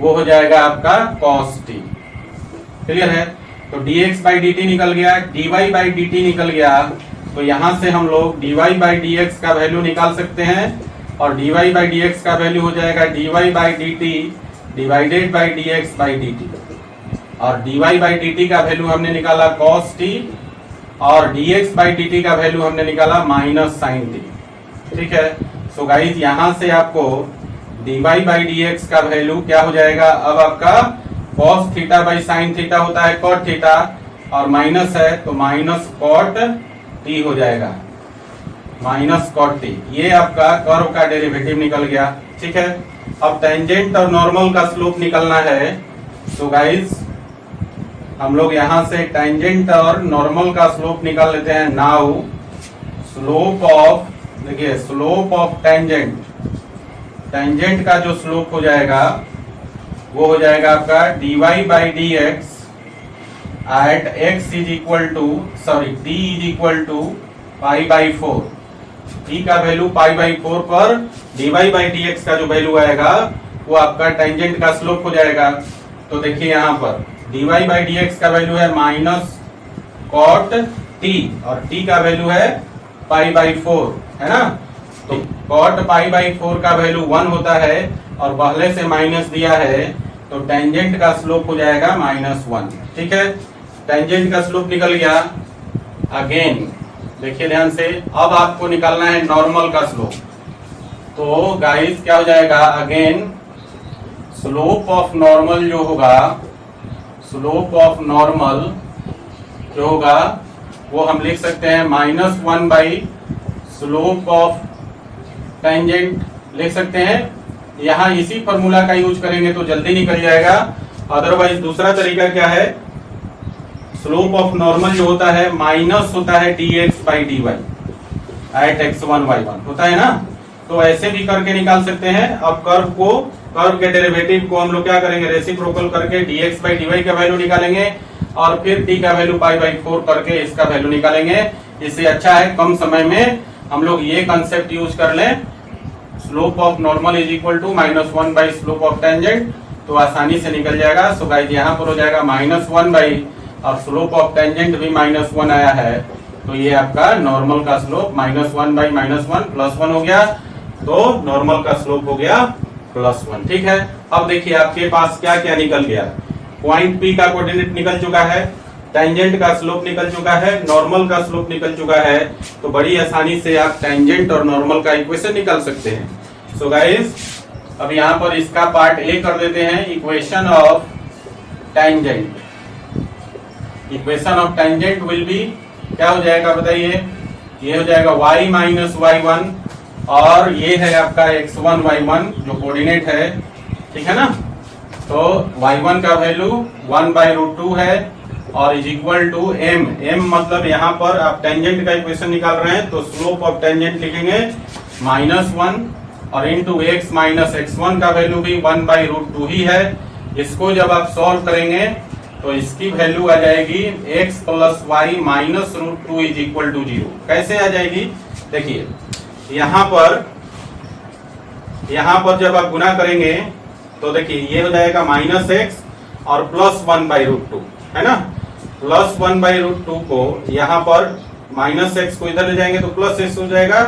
वो हो जाएगा आपका cos t। क्लियर है। तो dx/dt निकल गया, dy/dt निकल गया, तो यहां से हम लोग dy/dx का वैल्यू निकाल सकते हैं, और dy/dx का वैल्यू हो जाएगा dy/dt डिवाइडेड बाई dx/dt, और dy/dt का वैल्यू हमने निकाला cos t, और dx/dt का वैल्यू हमने निकाला -sin t। ठीक है। सो गाइस यहां से आपको dy/dx का वैल्यू क्या हो जाएगा, अब आपका cos θ/sin θ होता है cot θ, और माइनस है तो माइनस cot t हो जाएगा, माइनस cot t। ये आपका कर्व का डेरिवेटिव निकल गया। ठीक है। अब टेंजेंट और नॉर्मल का स्लोप निकलना है। तो गाइस हम लोग यहां से टेंजेंट और नॉर्मल का स्लोप निकाल लेते हैं। नाउ स्लोप ऑफ, देखिए स्लोप ऑफ टेंजेंट, टेंजेंट का जो स्लोप हो जाएगा वो हो जाएगा आपका dy/dx at x is equal to t is equal to π/4। t का वैल्यू π/4 पर dy/dx का जो वैल्यू आएगा वो आपका टेंजेंट का स्लोप हो जाएगा। तो देखिए यहाँ पर dy/dx का वैल्यू है -cot t, और t का वैल्यू है π/4 है ना। तो cot π/4 का वैल्यू 1 होता है, और पहले से माइनस दिया है, तो टेंजेंट का स्लोप हो जाएगा -1। ठीक है। टेंजेंट का स्लोप निकल गया। अगेन देखिए ध्यान से, अब आपको निकालना है नॉर्मल का स्लोप। तो गाइस क्या हो जाएगा, अगेन स्लोप ऑफ नॉर्मल जो होगा, स्लोप ऑफ नॉर्मल जो होगा वो हम लिख सकते हैं -1 बाई स्लोप ऑफ टेंजेंट लिख सकते हैं। यहाँ इसी फॉर्मूला का यूज करेंगे तो जल्दी निकल जाएगा। अदरवाइज दूसरा तरीका क्या है, स्लोप ऑफ नॉर्मल जो होता है माइनस होता है dx/dy एट x1 y1 होता है ना। तो ऐसे भी करके निकाल सकते हैं। अब कर्व के डेरिवेटिव को हम लोग क्या करेंगे, रेसिप्रोकल करके dx बाई dy का वैल्यू निकालेंगे और फिर t का वैल्यू पाई बाई 4 करके इसका वैल्यू निकालेंगे। इससे अच्छा है कम समय में हम लोग ये कंसेप्ट यूज कर लें, slope of normal is equal to -1 by slope of tangent, तो आसानी से निकल जाएगा। सो गाइस यहाँ पर हो जाएगा -1 बाई, और स्लोप ऑफ टेंजेंट भी -1 आया है, तो ये आपका नॉर्मल का स्लोप -1 बाई -1 +1 हो गया, तो नॉर्मल का स्लोप हो गया +1। ठीक है, अब देखिए आपके पास क्या क्या निकल गया। पॉइंट P का कोऑर्डिनेट निकल चुका है, टेंजेंट का स्लोप निकल चुका है, नॉर्मल का स्लोप निकल चुका है, तो बड़ी आसानी से आप टेंजेंट और नॉर्मल का इक्वेशन निकाल सकते हैं। सो गाइस अब यहाँ पर इसका पार्ट ए कर देते हैं, equation of tangent. Equation of tangent will be, क्या हो जाएगा बताइए, ये हो जाएगा y माइनस y1 और ये है आपका x1 y1 जो कोऑर्डिनेट है, ठीक है ना। तो y1 का वैल्यू 1/√2 है और इज इक्वल टू m मतलब यहाँ पर आप टेंजेंट का इक्वेशन निकाल रहे हैं तो स्लोप ऑफ टेंजेंट लिखेंगे -1 और इंटू x माइनस x1 का वैल्यू भी 1/√2 ही है। इसको जब आप सॉल्व करेंगे तो इसकी वैल्यू आ जाएगी x plus y minus √2 is equal to 0। कैसे आ जाएगी, देखिए यहाँ पर जब आप गुना करेंगे तो देखिए ये हो जाएगा -x और +1/√2 है ना। +1/√2 को यहाँ पर -x को इधर ले जाएंगे तो +x हो जाएगा,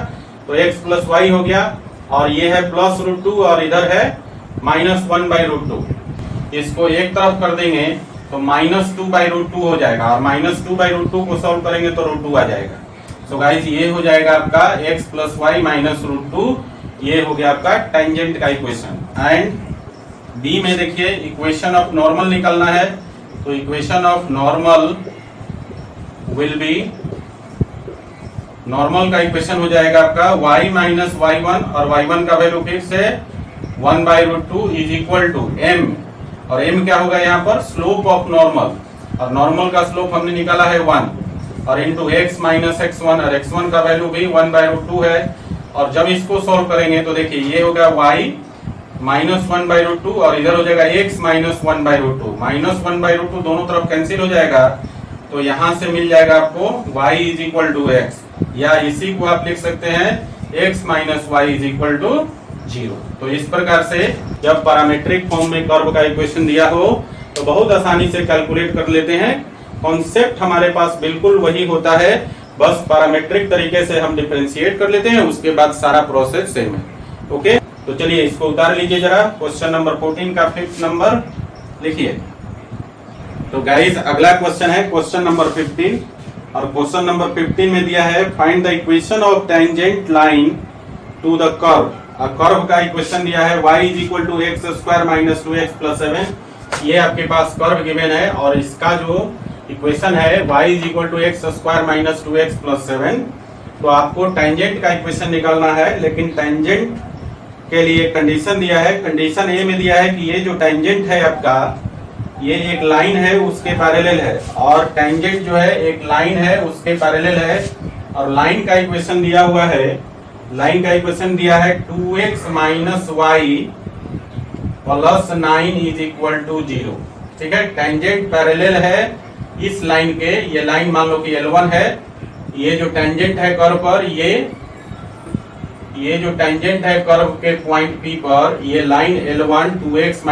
तो x प्लस वाई हो गया, और ये है +√2 और इधर है -1/√2। इसको एक तरफ कर देंगे तो -2/√2 हो जाएगा, और -2/√2 को सॉल्व करेंगे तो √2 आ जाएगा। सो गाइस ये हो जाएगा आपका x प्लस वाई माइनस √2, ये हो गया आपका टेंजेंट का इक्वेशन। एंड बी में देखिए इक्वेशन ऑफ नॉर्मल निकालना है, तो equation of normal will be, normal का इक्वेशन हो जाएगा आपका y माइनस y1 और y1 का वैल्यू फिर से 1/√2 इज इक्वल टू m, और m क्या होगा यहाँ पर, स्लोप ऑफ नॉर्मल, और नॉर्मल का स्लोप हमने निकाला है 1, और इंटू x माइनस x1, और x1 का वैल्यू भी 1/√2 है। और जब इसको सॉल्व करेंगे तो देखिए ये होगा y माइनस 1/√2 और इधर हो जाएगा x माइनस 1/√2, -1/√2 दोनों तरफ कैंसिल हो जाएगा, तो यहां से मिल जाएगा आपको y is equal to x, या इसी को आप लिख सकते हैं x minus y is equal to 0। तो इस प्रकार से जब पैरामीट्रिक फॉर्म में कर्व का इक्वेशन दिया हो तो बहुत आसानी से कैलकुलेट कर लेते हैं। कॉन्सेप्ट हमारे पास बिल्कुल वही होता है, बस पैरामीट्रिक तरीके से हम डिफरेंशिएट कर लेते हैं, उसके बाद सारा प्रोसेस सेम है। ओके, तो चलिए इसको उतार लीजिए जरा, क्वेश्चन नंबर 14 का 5th नंबर लिखिए। तो गाइस अगला क्वेश्चन है क्वेश्चन नंबर 15, और क्वेश्चन नंबर 15 में दिया है find the equation of tangent line to the curve. Curve का इक्वेशन दिया है y is equal to x² minus 2x plus 7। ये आपके पास कर्व गिवन है और इसका जो इक्वेशन है y is equal to x² minus 2x plus 7। तो आपको टेंजेंट का इक्वेशन निकालना है, लेकिन टेंजेंट के लिए कंडीशन दिया है। कंडीशन ए में दिया है कि ये जो टेंजेंट है आपका, ये एक लाइन है उसके पैरेलल है, और टेंजेंट जो है एक लाइन है उसके पैरेलल है, और लाइन का इक्वेशन दिया हुआ है, लाइन का इक्वेशन दिया है 2x minus y plus 9 is equal to 0। ठीक है, टेंजेंट पैरेलल है इस लाइन के, ये लाइन मान लो कि L1 है, ये जो टेंजेंट है कर्व पर, ये जो टेंजेंट है कर्व के पॉइंट P पर, ये line L1 2x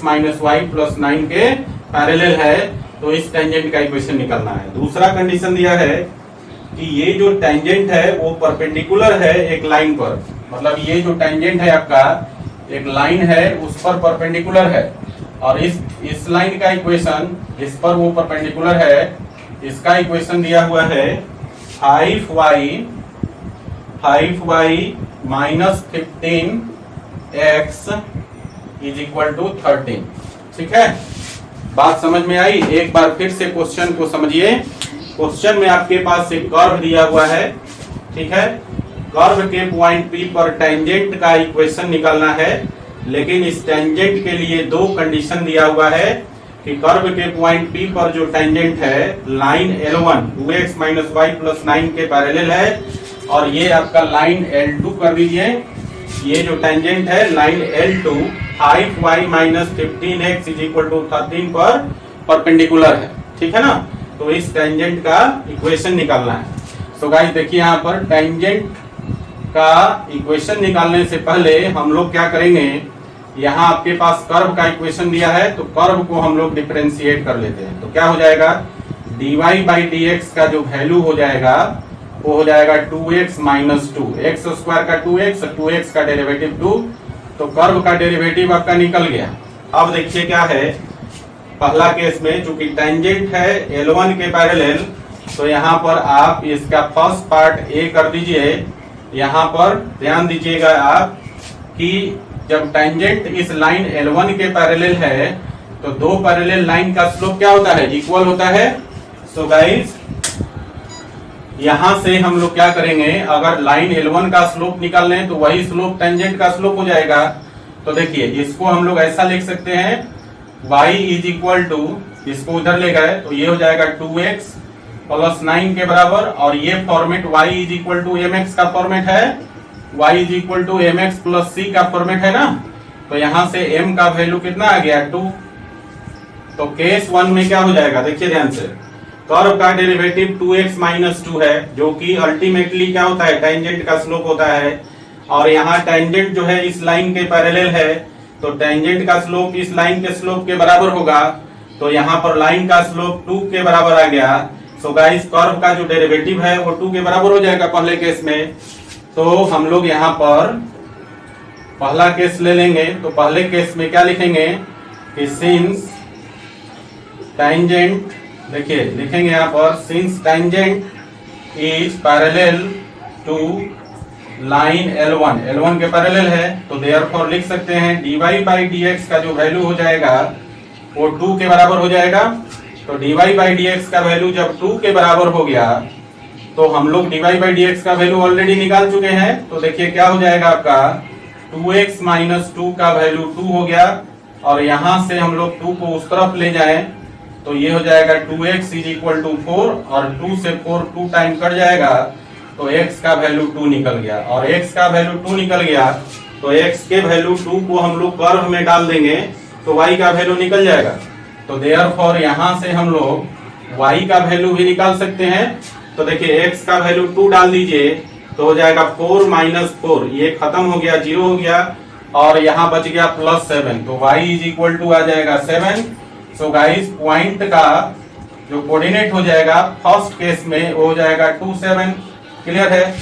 minus y plus 9 के पैरेलल है, तो इस टेंजेंट का इक्वेशन निकालना है। दूसरा कंडीशन दिया है कि ये जो टेंजेंट है वो परपेंडिकुलर है एक लाइन पर, मतलब ये जो टेंजेंट है आपका एक लाइन है उस पर परपेंडिकुलर है, और इस लाइन का इक्वेशन इस पर वो परपेंडिकुलर है, इसका इक्वेशन दिया हुआ है 5y minus 15x is equal to 13। ठीक है, बात समझ में आई? एक बार फिर से क्वेश्चन को समझिए। क्वेश्चन में आपके पास एक कर्व दिया हुआ है, ठीक है, कर्व के पॉइंट P पर टेंजेंट का इक्वेशन निकालना है, लेकिन इस टेंजेंट के लिए दो कंडीशन दिया हुआ है कि कर्व के पॉइंट P पर जो टेंजेंट है line L1 2x minus y plus 9 के पैरेलल है, और ये आपका लाइन L2 कर दीजिए। ये जो टेंजेंट है line L2 5y minus 15x is equal to 13 पर परपेंडिकुलर है, ठीक है ना। तो इस टेंजेंट का इक्वेशन निकालना है। सो गाइस देखिए यहाँ पर टेंजेंट का इक्वेशन निकालने से पहले हम लोग क्या करेंगे, यहाँ आपके पास कर्व का इक्वेशन दिया है तो कर्व को हम लोग डिफरेंशिएट कर लेते हैं। तो क्या हो जाएगा, dy बाई dx का जो वैल्यू हो जाएगा वो हो जाएगा 2x माइनस 2, एक्स स्क्वायर का 2x, 2x का डेरिवेटिव 2, तो कर्व का डेरिवेटिव आपका निकल गया। अब देखिए क्या है, पहला केस में चूंकि टेंजेंट है L1 के पैरेलल, तो यहाँ पर आप इसका फर्स्ट पार्ट A कर दीजिए। यहाँ पर ध्यान दीजिएगा आप कि जब टेंजेंट इस लाइन L1 के पैरेलल है तो दो पैरेलल लाइन का स्लोप क्या होता है, इक्वल होता है। सो गाइस यहां से हम लोग क्या करेंगे, अगर लाइन L1 का स्लोप निकाल लें तो वही स्लोप टेंजेंट का स्लोप हो जाएगा। तो देखिए इसको हम लोग ऐसा लिख सकते हैं, y इज इक्वल टू, इसको उधर ले गए तो ये हो जाएगा 2x प्लस 9 के बराबर, और ये format y is equal to mx का फॉर्मेट है, y is equal to mx plus c का फॉर्मेट है ना। तो यहां से m का वैल्यू कितना आ गया, 2। तो केस 1 में क्या हो जाएगा, देखिए ध्यान से, कर्व का डेरिवेटिव 2x माइनस 2 है जो कि अल्टीमेटली क्या होता है, टेंजेंट का स्लोप होता है। और यहाँ टेंजेंट जो है इस लाइन के पैरेलल है, तो टेंजेंट का स्लोप इस लाइन के स्लोप के बराबर होगा। तो यहाँ पर लाइन का स्लोप 2 के बराबर आ गया। सो गाइस कर्व का जो डेरिवेटिव है वो 2 के बराबर हो जाएगा पहले केस में। तो हम लोग यहाँ पर पहला केस ले लेंगे, तो पहले केस में क्या लिखेंगे कि सिंस टेंजेंट, देखिए लिखेंगे यहाँ पर since tangent is parallel to line L1 के पैरेलल है, तो देयरफॉर लिख सकते हैं dy बाई dx का जो वैल्यू हो जाएगा वो 2 के बराबर हो जाएगा। तो dy बाई dx का वैल्यू जब 2 के बराबर हो गया तो हम लोग dy बाई dx का वैल्यू ऑलरेडी निकाल चुके हैं। तो देखिए क्या हो जाएगा आपका 2x माइनस 2 का वैल्यू 2 हो गया, और यहां से हम लोग 2 को उस तरफ ले जाएं तो ये हो जाएगा 2x इज इक्वल टू 4, और 2 से 4 2 टाइम कट जाएगा तो x का वैल्यू 2 निकल गया। और x का वैल्यू 2 निकल गया तो x के वैल्यू 2 को हम लोग कर्व में डाल देंगे तो y का वैल्यू निकल जाएगा। तो देयरफॉर यहां से हम लोग y का वैल्यू भी निकाल सकते हैं। तो देखिए x का वैल्यू 2 डाल दीजिए तो हो जाएगा 4 माइनस 4, ये खत्म हो गया, 0 हो गया, और यहाँ बच गया प्लस 7, तो y इज इक्वल टू आ जाएगा 7। सो गाइस पॉइंट का जो कोऑर्डिनेट हो जाएगा फर्स्ट केस में वो हो जाएगा 2 7, क्लियर है।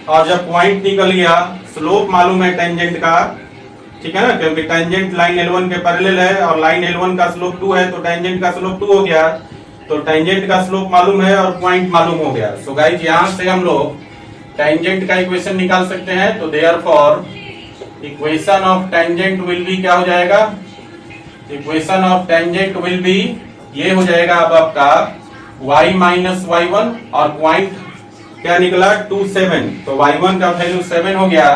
और जब पॉइंट निकल गया, स्लोप मालूम है टेंजेंट का, ठीक है ना, क्योंकि टेंजेंट लाइन L1 के पैरेलल है और लाइन L1 का स्लोप 2 है, तो टेंजेंट का स्लोप 2 हो गया। तो टेंजेंट का स्लोप मालूम है और पॉइंट मालूम हो गया। सो गाइस यहाँ से हम लोग टेंजेंट का इक्वेशन निकाल सकते हैं। तो therefore equation of tangent will be क्या हो जाएगा, equation of tangent will be, ये हो जाएगा अब आपका y माइनस y1, और पॉइंट क्या निकला 2 7, तो y1 का वैल्यू 7 हो गया,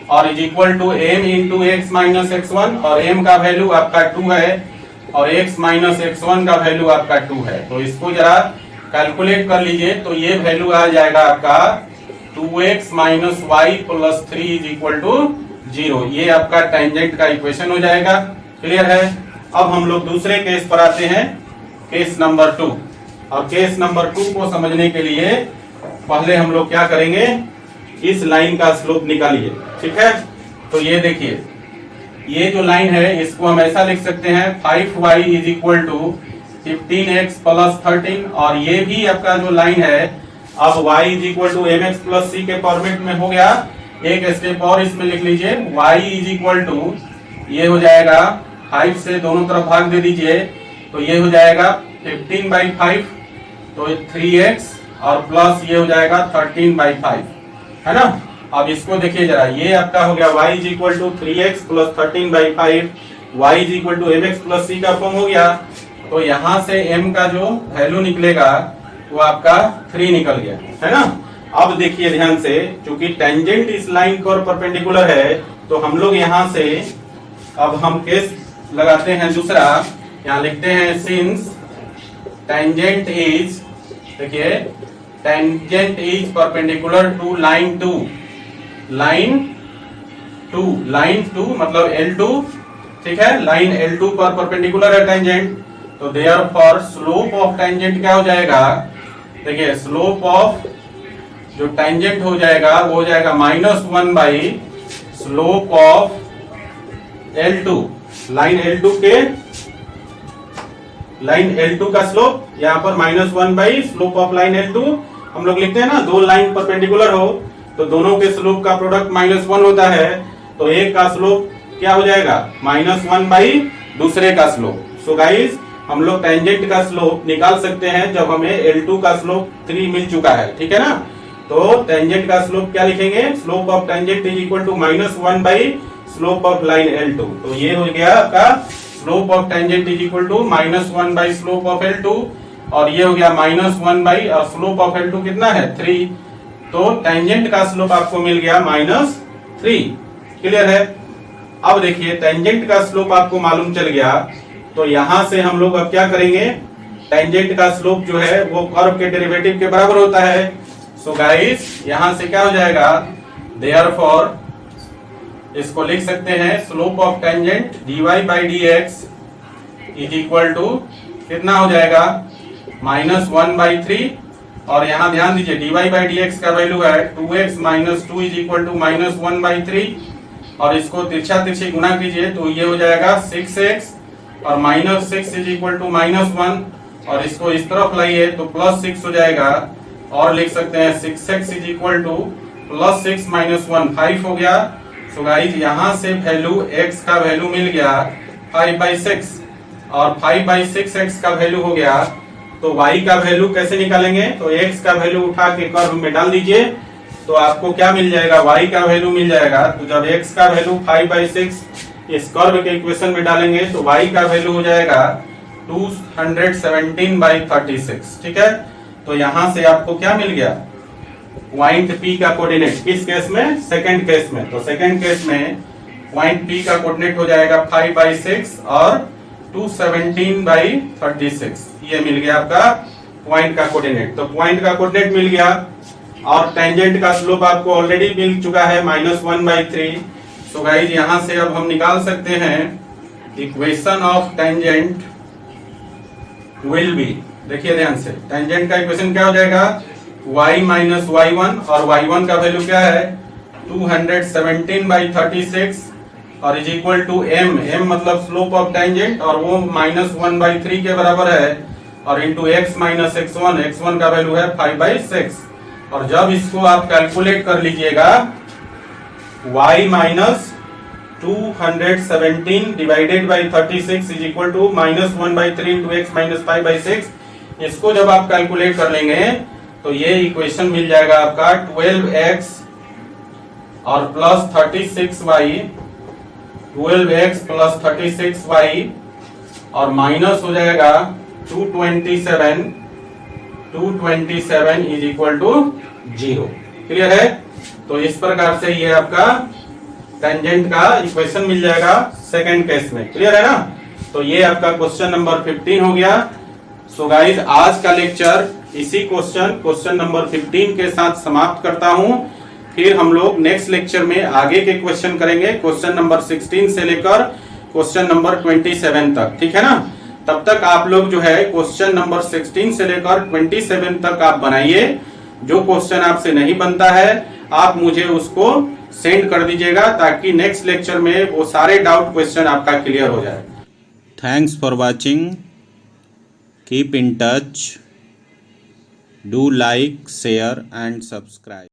और is equal to m into x minus x1, और m का वैल्यू आपका 2 है और x माइनस x1 का वैल्यू आपका 2 है। तो इसको जरा कैलकुलेट कर लीजिए, तो ये वैल्यू आ जाएगा आपका 2x minus y plus 3 is equal to 0। ये आपका टेंजेंट का इक्वेशन हो जाएगा, क्लियर है। अब हम लोग दूसरे केस पर आते हैं, केस नंबर 2। और केस नंबर 2 को समझने के लिए पहले हम लोग क्या करेंगे, इस लाइन का स्लोप निकालिए, ठीक है। तो ये देखिए, ये जो लाइन है इसको हम ऐसा लिख सकते हैं 5y is equal to 15x plus 13, और ये भी आपका जो लाइन है अब y is equal to mx plus c के फॉर्मेट में हो गया। एक स्टेप और इसमें लिख लीजिए, y इज इक्वल टू, ये हो जाएगा 5 से दोनों तरफ भाग दे दीजिए, तो ये हो जाएगा 15/5, तो 3x, और प्लस ये हो जाएगा 13/5, है ना। अब इसको देखिए जरा, ये आपका हो गया y is equal to 3x plus 13/5, y is equal to mx plus c का फॉर्म हो गया। तो यहाँ से m का जो वैल्यू निकलेगा वो आपका 3 निकल गया, है ना। अब देखिए ध्यान से, चूंकि टेंजेंट इस लाइन को परपेंडिकुलर है, तो हम लोग यहाँ से अब हम केस लगाते हैं दूसरा। यहाँ लिखते हैं सिंस टेंजेंट इज, देखिए tangent is perpendicular to line two, line two मतलब L2, ठीक है, लाइन L2 पर परपेंडिकुलर है टेंजेंट, तो देयरफॉर स्लोप ऑफ टेंजेंट क्या हो जाएगा, देखिए स्लोप ऑफ जो टेंजेंट हो जाएगा वो हो जाएगा -1 by slope of L2, line L2 का स्लोप, यहाँ पर -1 by slope of line L2, हम लोग लिखते हैं ना, दो लाइन परपेंडिकुलर हो तो दोनों के स्लोप का प्रोडक्ट -1 होता है, तो एक का स्लोप क्या हो जाएगा -1 बाई दूसरे का स्लोप। सो गाइस हम लोग टेंजेंट का स्लोप निकाल सकते हैं जब हमें L2 का स्लोप 3 मिल चुका है, ठीक है ना। तो टेंजेंट का स्लोप क्या लिखेंगे, slope of tangent is equal to -1 by slope of line L2, तो ये हो गया आपका slope of tangent is equal to -1 by slope of L2, और ये हो गया -1 बाई, और स्लोप ऑफ L2 कितना है 3, तो टेंजेंट का स्लोप आपको मिल गया -3। क्लियर है। अब देखिए टेंजेंट का स्लोप आपको मालूम चल गया, तो यहां से हम लोग अब क्या करेंगे, टेंजेंट का स्लोप जो है वो कर्व के डेरिवेटिव के बराबर होता है। सो गाइस यहां से क्या हो जाएगा, देयरफॉर इसको लिख सकते हैं slope of tangent dy by dx is equal to कितना हो जाएगा -1/3, और यहाँ ध्यान दीजिए dy बाई dx का वैल्यू है 2x - 2 इज इक्वल टू -1/3, और इसको तिरछा तिरछी गुना कीजिए तो ये हो जाएगा 6x, और -6 इज इक्वल टू -1, और इसको इस तरफ लाइए तो +6 हो जाएगा, और लिख सकते हैं 6x इज इक्वल टू +6 - 1 5 हो गया। सो गाइस यहाँ से वैल्यू x का वैल्यू मिल गया 5/6, और 5/6 x का वैल्यू हो गया, तो y का वैल्यू कैसे निकालेंगे, तो x का वैल्यू उठा के कर्व में डाल दीजिए, तो आपको क्या मिल जाएगा, y का वैल्यू मिल जाएगा। तो जब x का वैल्यू 5/6 इस कर्व के इक्वेशन में डालेंगे तो y का वैल्यू हो जाएगा 217/36, ठीक है। तो यहां से आपको क्या मिल गया, पॉइंट P का कोऑर्डिनेट, किस केस में, सेकंड केस में, तो सेकंड केस में पॉइंट P का कोऑर्डिनेट हो जाएगा 5/6 और 217/36, ये मिल गया आपका पॉइंट का कोऑर्डिनेट। तो पॉइंट का कोऑर्डिनेट मिल गया, और टेंजेंट का स्लोप आपको ऑलरेडी मिल चुका है -1/3। सो गाइस यहां से अब हम निकाल सकते हैं equation of tangent will be, देखिए ध्यान से, टेंजेंट का इक्वेशन क्या हो जाएगा, y - y1, और y1 का वैल्यू क्या है 217/36, और इज इक्वल टू m मतलब स्लोप ऑफ टेंजेंट, और वो -1/3 के बराबर है, और इंटू x - x1 का वैल्यू है 5/6, और जब इसको आप कैलकुलेट कर लीजिएगा y - 217 divided by 36 is equal to -1/3 into x - 5/6, इसको जब आप कैलकुलेट कर लेंगे तो ये इक्वेशन मिल जाएगा आपका 12x और plus 36y, 12x plus 36y, और माइनस हो जाएगा 227 इज इक्वल टू 0। क्लियर है। तो इस प्रकार से ये आपका टेंजेंट का इक्वेशन मिल जाएगा सेकंड केस में। क्लियर है ना। तो ये आपका क्वेश्चन नंबर 15 हो गया। सो गाइस आज का लेक्चर इसी क्वेश्चन नंबर 15 के साथ समाप्त करता हूं। फिर हम लोग नेक्स्ट लेक्चर में आगे के क्वेश्चन करेंगे, क्वेश्चन नंबर 16 से लेकर क्वेश्चन नंबर 27 तक। ठीक है ना। तब तक आप लोग जो है क्वेश्चन नंबर 16 से लेकर 27 तक आप बनाइए। जो क्वेश्चन आपसे नहीं बनता है आप मुझे उसको सेंड कर दीजिएगा, ताकि नेक्स्ट लेक्चर में वो सारे डाउट क्वेश्चन आपका क्लियर हो जाए। Thanks for watching. Keep in touch. Do like, share and subscribe.